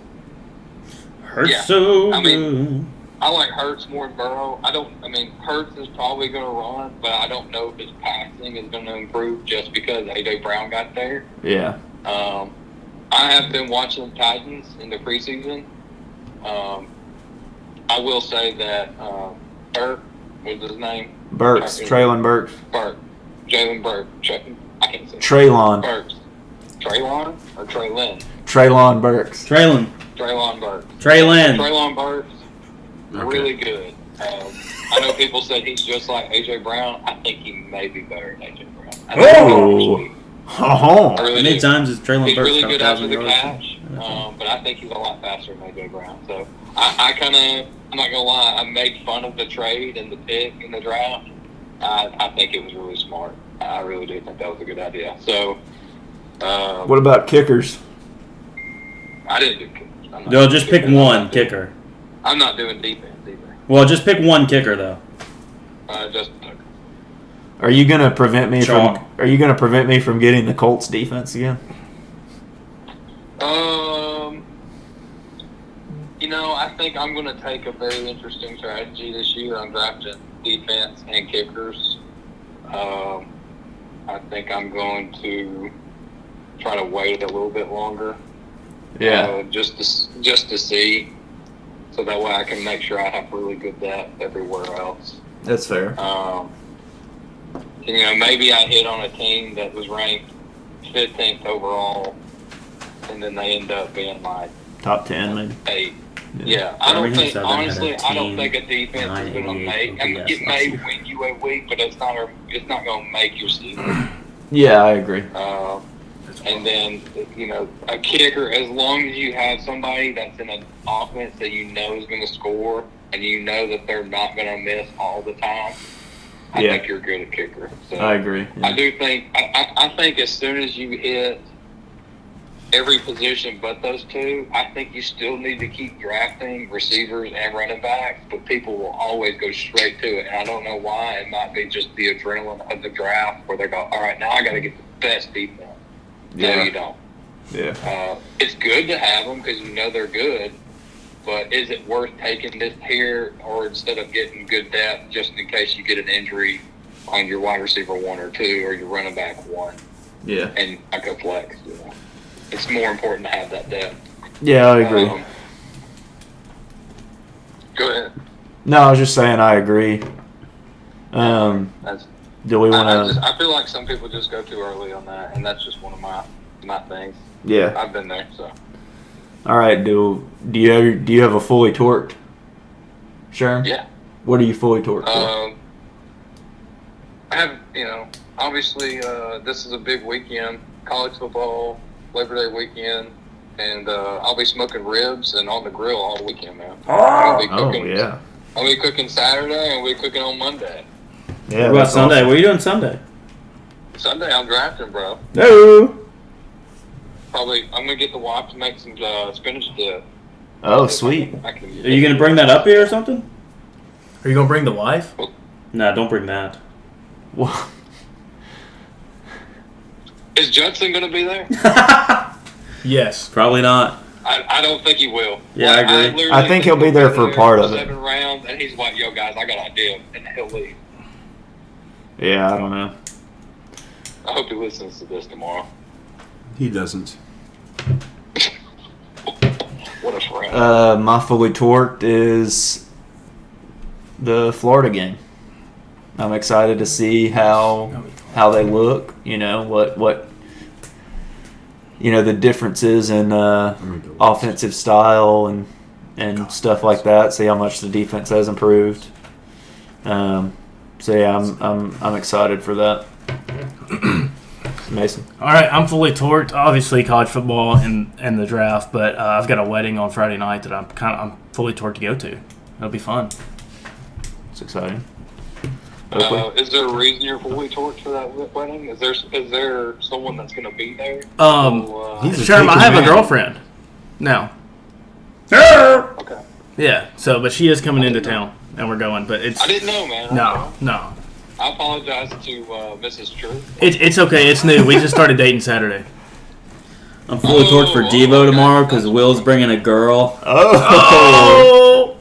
Hurts Yeah. so I mean, good. I like Hurts more than Burrow. Hurts is probably going to run, but I don't know if his passing is going to improve just because A.J. Brown got there. Yeah. I have been watching the Titans in the preseason. I will say that Burke was his name. Burks. Traylon Burks. Burke. Jalen Burke. I can't say Traylon. Burks. Traylon or Traylon? Traylon Burks. Traylon. Traylon Burke. Traylon. Traylon Burks. Okay. Really good. I know people said he's just like A.J. Brown. I think he may be better than A.J. Brown. Oh! I Oh! really How many do. times is Traylon He's Burks really got good after 1,000 the yards? catch, but I think he's a lot faster than A.J. Brown. So I'm not gonna lie, I made fun of the trade and the pick in the draft. I think it was really smart. I really do think that was a good idea. So, What about kickers? I didn't do kickers. I'm not No, doing just pick kickers. one kicker. I'm not doing defense either. Well, just pick one kicker though. Justin Tucker. Are you gonna prevent me Chalk. from getting the Colts defense again? I think I'm going to take a very interesting strategy this year. I'm drafting defense and kickers. I think I'm going to try to wait a little bit longer. Yeah. Just to see, so that way I can make sure I have really good depth everywhere else. That's fair. Maybe I hit on a team that was ranked 15th overall, and then they end up being like Top 10, maybe. 8. Yeah, I don't Birmingham think, Southern had a honestly, I don't team think a defense is going to 988 make. I mean, OPS it may win you a week, but it's not going to make your season. Yeah, I agree. And then, a kicker, as long as you have somebody that's in an offense that you know is going to score, and you know that they're not going to miss all the time, I Yeah. think you're good at kicker. So I agree. I Yeah. do think I think as soon as you hit every position but those two, I think you still need to keep drafting receivers and running backs, but people will always go straight to it. And I don't know why. It might be just the adrenaline of the draft where they go, all right, now I got to get the best defense. No, Yeah. you don't. Yeah. It's good to have them because you know they're good, but is it worth taking this here or instead of getting good depth just in case you get an injury on your wide receiver 1 or 2 or your running back 1 Yeah. and I go flex? It's more important to have that depth. Yeah, I agree. Go ahead. No, I was just saying I agree. That's, Do we want to? I feel like some people just go too early on that, and that's just one of my things. Yeah. I've been there, so. All right. Do you have a fully torqued? Sure. Yeah. What are you fully torqued for? I have, obviously this is a big weekend, college football, Labor Day weekend. and I'll be smoking ribs and on the grill all weekend, man. Oh, I'll be Oh cooking. yeah. I'll be cooking Saturday and we'll be cooking on Monday. Yeah. what about that's Sunday? awesome. What are you doing Sunday? Sunday I'm drafting, bro. No. Probably I'm gonna get the wife to make some spinach dip. Oh sweet. I can- Are you gonna bring that up here or something? Are you gonna bring the wife? No, don't bring that. Well, Is Judson gonna be there? Yes. Probably not. I don't think he will. Yeah, I agree. literally I think he'll be there for part of it. 7 rounds, and he's like, "Yo, guys, I got an idea," and he'll leave. yeah, I don't know. I hope he listens to this tomorrow. He doesn't. What a friend. My fully torqued is the Florida game. I'm excited to see how they look. You know what the differences in offensive style and stuff like that. See how much the defense has improved. So yeah, I'm excited for that. Mason. All right, I'm fully torqued. Obviously, college football and the draft, but I've got a wedding on Friday night that I'm fully torqued to go to. It'll be fun. It's exciting. Hopefully. Is there a reason you're fully torched for that wedding? Is there someone that's going to be there? He's a Sherm, I taken have a man. girlfriend now. Okay. Yeah. So, but she is coming into town, and we're going. But it's I didn't know, man. no. I apologize to Mrs. True. It's okay. It's new. We just started dating Saturday. I'm fully torqued for Devo tomorrow because Will's bringing a girl. Oh.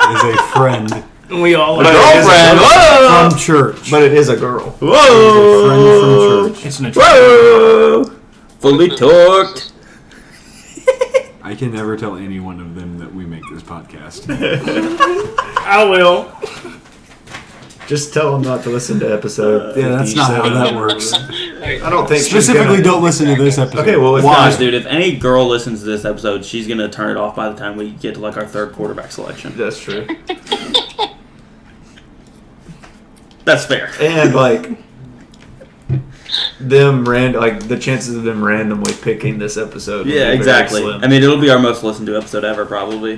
Is a friend We all But are. it is a Girlfriend. girl. from church. But it is a girl. He's a friend from church. It's an Whoa! Fully torqued. I can never tell any one of them that we make this podcast. I will. Just tell them not to listen to episode. Yeah, that's not how 57. that works. I don't think she's Specifically, gonna- don't listen to this episode. Okay, well, if why? Gosh, dude, if any girl listens to this episode, she's gonna turn it off by the time we get to like our third quarterback selection. That's true. That's fair. And like the chances of them randomly picking this episode. would be Yeah, very exactly. slim. I mean, it'll be our most listened to episode ever, probably.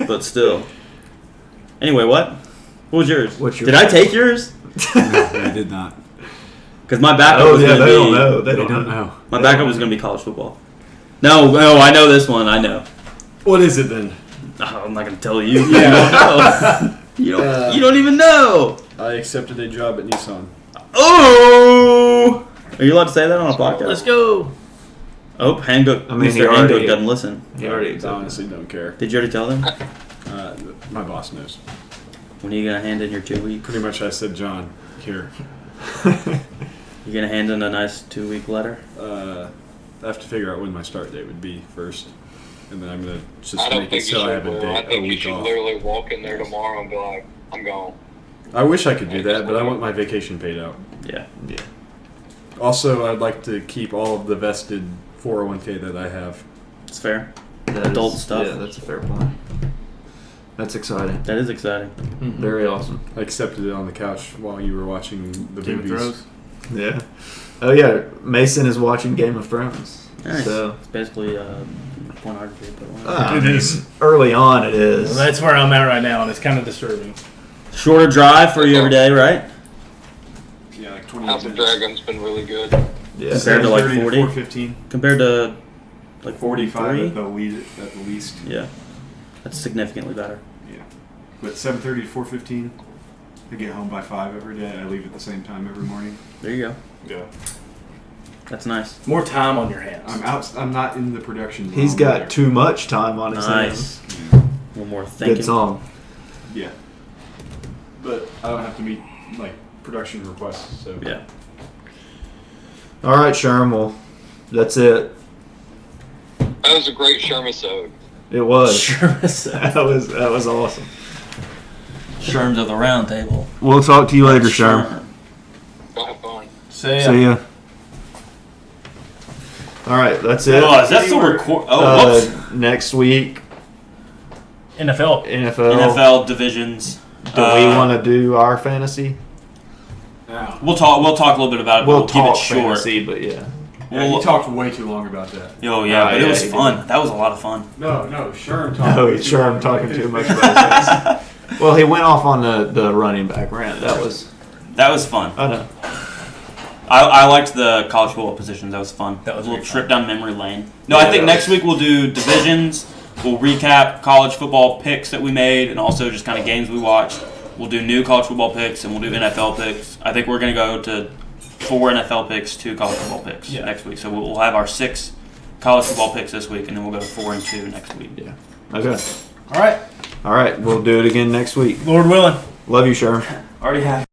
But still. Anyway, what? What was yours? What's yours? Did I take yours? I did not. Because my backup Oh was yeah, gonna they be. don't know. They I don't don't know. know. My backup was gonna be college football. No, I know this one. I know. What is it then? Oh, I'm not gonna tell you. You don't know. You don't even know. I accepted a job at Nissan. Oh! Are you allowed to say that on a podcast? Let's go. Oh, Handbook. I mean, he Mr. Handbook already- doesn't listen. He already I accepted. honestly don't care. Did you already tell them? My boss knows. When are you gonna hand in your 2 weeks? Pretty much I said, John, here. You gonna hand in a nice 2 week letter? I have to figure out when my start date would be first. And then I'm going to just I don't make it think you so I should. have a, Will. I day, a think you week should off. literally walk in there tomorrow and be like, "I'm gone." I wish I could do that, but I want my vacation paid out. Yeah. Yeah. Also, I'd like to keep all of the vested 401k that I have. It's fair. That Adult is- stuff. Yeah, that's a fair point. That's exciting. That is exciting. Very awesome. I accepted it on the couch while you were watching the Game of movies. Thrones. Yeah. Oh yeah, Mason is watching Game of Thrones. Nice. So It's basically pornography, but it is early on. It is. Well, that's where I'm at right now, and it's kind of disturbing. shorter drive for you every day, right? Yeah, like 20 House of minutes. Dragon's been really good. Yeah. Compared to like 7:30 40? 4:15. Compared to like 45 43? at the least. Yeah. That's significantly better. Yeah. But 7:30 to 4:15. I get home by 5 every day. I leave at the same time every morning. There you go. Yeah. That's nice. More time on your hands. I'm out. I'm not in the production. He's realm got either. too much time on his Nice. hands. One more thinking. Good song. Yeah. But I don't have to meet like production requests. So Yeah. All right, Sherm. Well, that's it. That was a great Shermisode. It was. Sure. That was awesome. Sherms of the round table. We'll talk to you later, Sherm. Go have fun. See ya. All right, that's it. Oh, is that still record? Oh, whoops. Next week, NFL. NFL. NFL divisions. Do we want to do our fantasy? We'll talk. We'll talk a little bit about it. But We'll we'll keep talk it short. fantasy, but yeah. Yeah, you talked way too long about that. Yo, yeah, Oh, but yeah, it was he fun. That was a lot of fun. No, Sherm talked. No, he's sure I'm talking too much about this. Well, he went off on the running back rant. That was fun. I know. I liked the college football positions. That was fun. That was a little very trip down memory lane. No, Yeah, I think that next was- week we'll do divisions. We'll recap college football picks that we made and also just kind of games we watched. We'll do new college football picks and we'll do NFL picks. I think we're going to go to 4 NFL picks, 2 college football picks next week. So we'll have our 6 college football picks this week and then we'll go to 4 and 2 next week. Yeah. Okay. All right, All right. We'll do it again next week. Lord willing. Love you, Sherm. Already have.